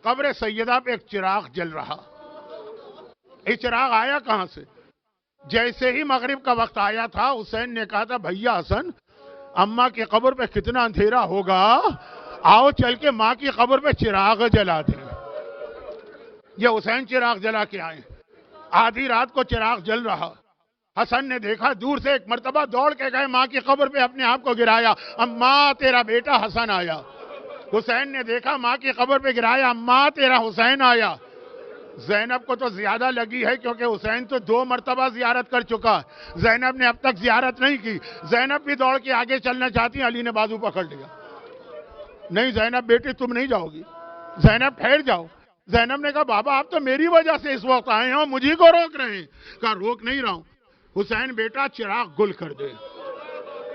قبر سیدہ پہ ایک چراغ جل رہا. یہ چراغ آیا کہاں سے؟ جیسے ہی مغرب کا وقت آیا تھا، حسین نے کہا تھا بھیا حسن اماں کی قبر پہ کتنا اندھیرا ہوگا، آؤ چل کے ماں کی قبر پہ چراغ جلا دیں. یہ حسین چراغ جلا کے آئے. آدھی رات کو چراغ جل رہا. حسن نے دیکھا، دور سے ایک مرتبہ دوڑ کے گئے، ماں کی قبر پہ اپنے آپ کو گرایا، اماں تیرا بیٹا حسن آیا. حسین نے دیکھا، ماں کی قبر پہ گرایا، اماں تیرا حسین آیا. زینب کو تو زیادہ لگی ہے کیونکہ حسین تو 2 مرتبہ زیارت کر چکا. زینب نے اب تک زیارت نہیں کی. زینب بھی دوڑ کے آگے چلنا چاہتی. علی نے بازو پکڑ لیا. نہیں زینب بیٹی تم نہیں جاؤ گی، زینب ٹھہر جاؤ. زینب نے کہا بابا آپ تو میری وجہ سے اس وقت آئے ہیں، مجھے کو روک رہے ہیں. کہا روک نہیں رہا ہوں. حسین بیٹا چراغ گل کر دے.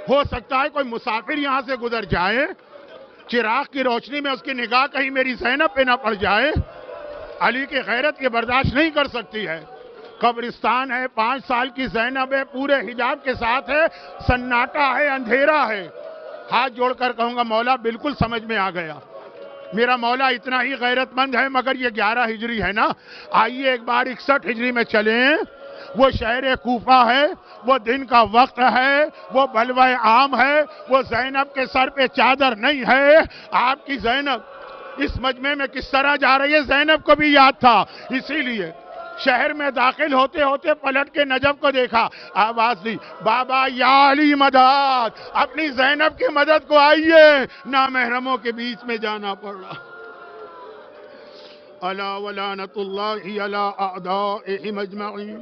ہو سکتا ہے کوئی مسافر یہاں سے گزر جائے، چراغ کی روشنی میں اس کی نگاہ کہیں میری زینب پہ نہ پڑ جائے. علی کی غیرت یہ برداشت نہیں کر سکتی ہے. قبرستان ہے، 5 سال کی زینب ہے، پورے حجاب کے ساتھ ہے، سناٹا ہے، اندھیرا ہے. ہاتھ جوڑ کر کہوں گا مولا بالکل سمجھ میں آ گیا. میرا مولا اتنا ہی غیرت مند ہے، مگر یہ 11 ہجری ہے نا. آئیے ایک بار 61 ہجری میں چلیں. وہ شہر کوفہ ہے، وہ دن کا وقت ہے، وہ بلوہ عام ہے. وہ زینب کے سر پہ چادر نہیں ہے. آپ کی زینب اس مجمع میں کس طرح جا رہی ہے زینب کو بھی یاد تھا. اسی لیے شہر میں داخل ہوتے ہوتے پلٹ کے نجف کو دیکھا، آواز دی بابا یا علی مدد. اپنی زینب کی مدد کو آئیے. نامحرموں کے بیچ میں جانا پڑ رہا. الا ولعنۃ اللہ علی اعدائہم اجمعین.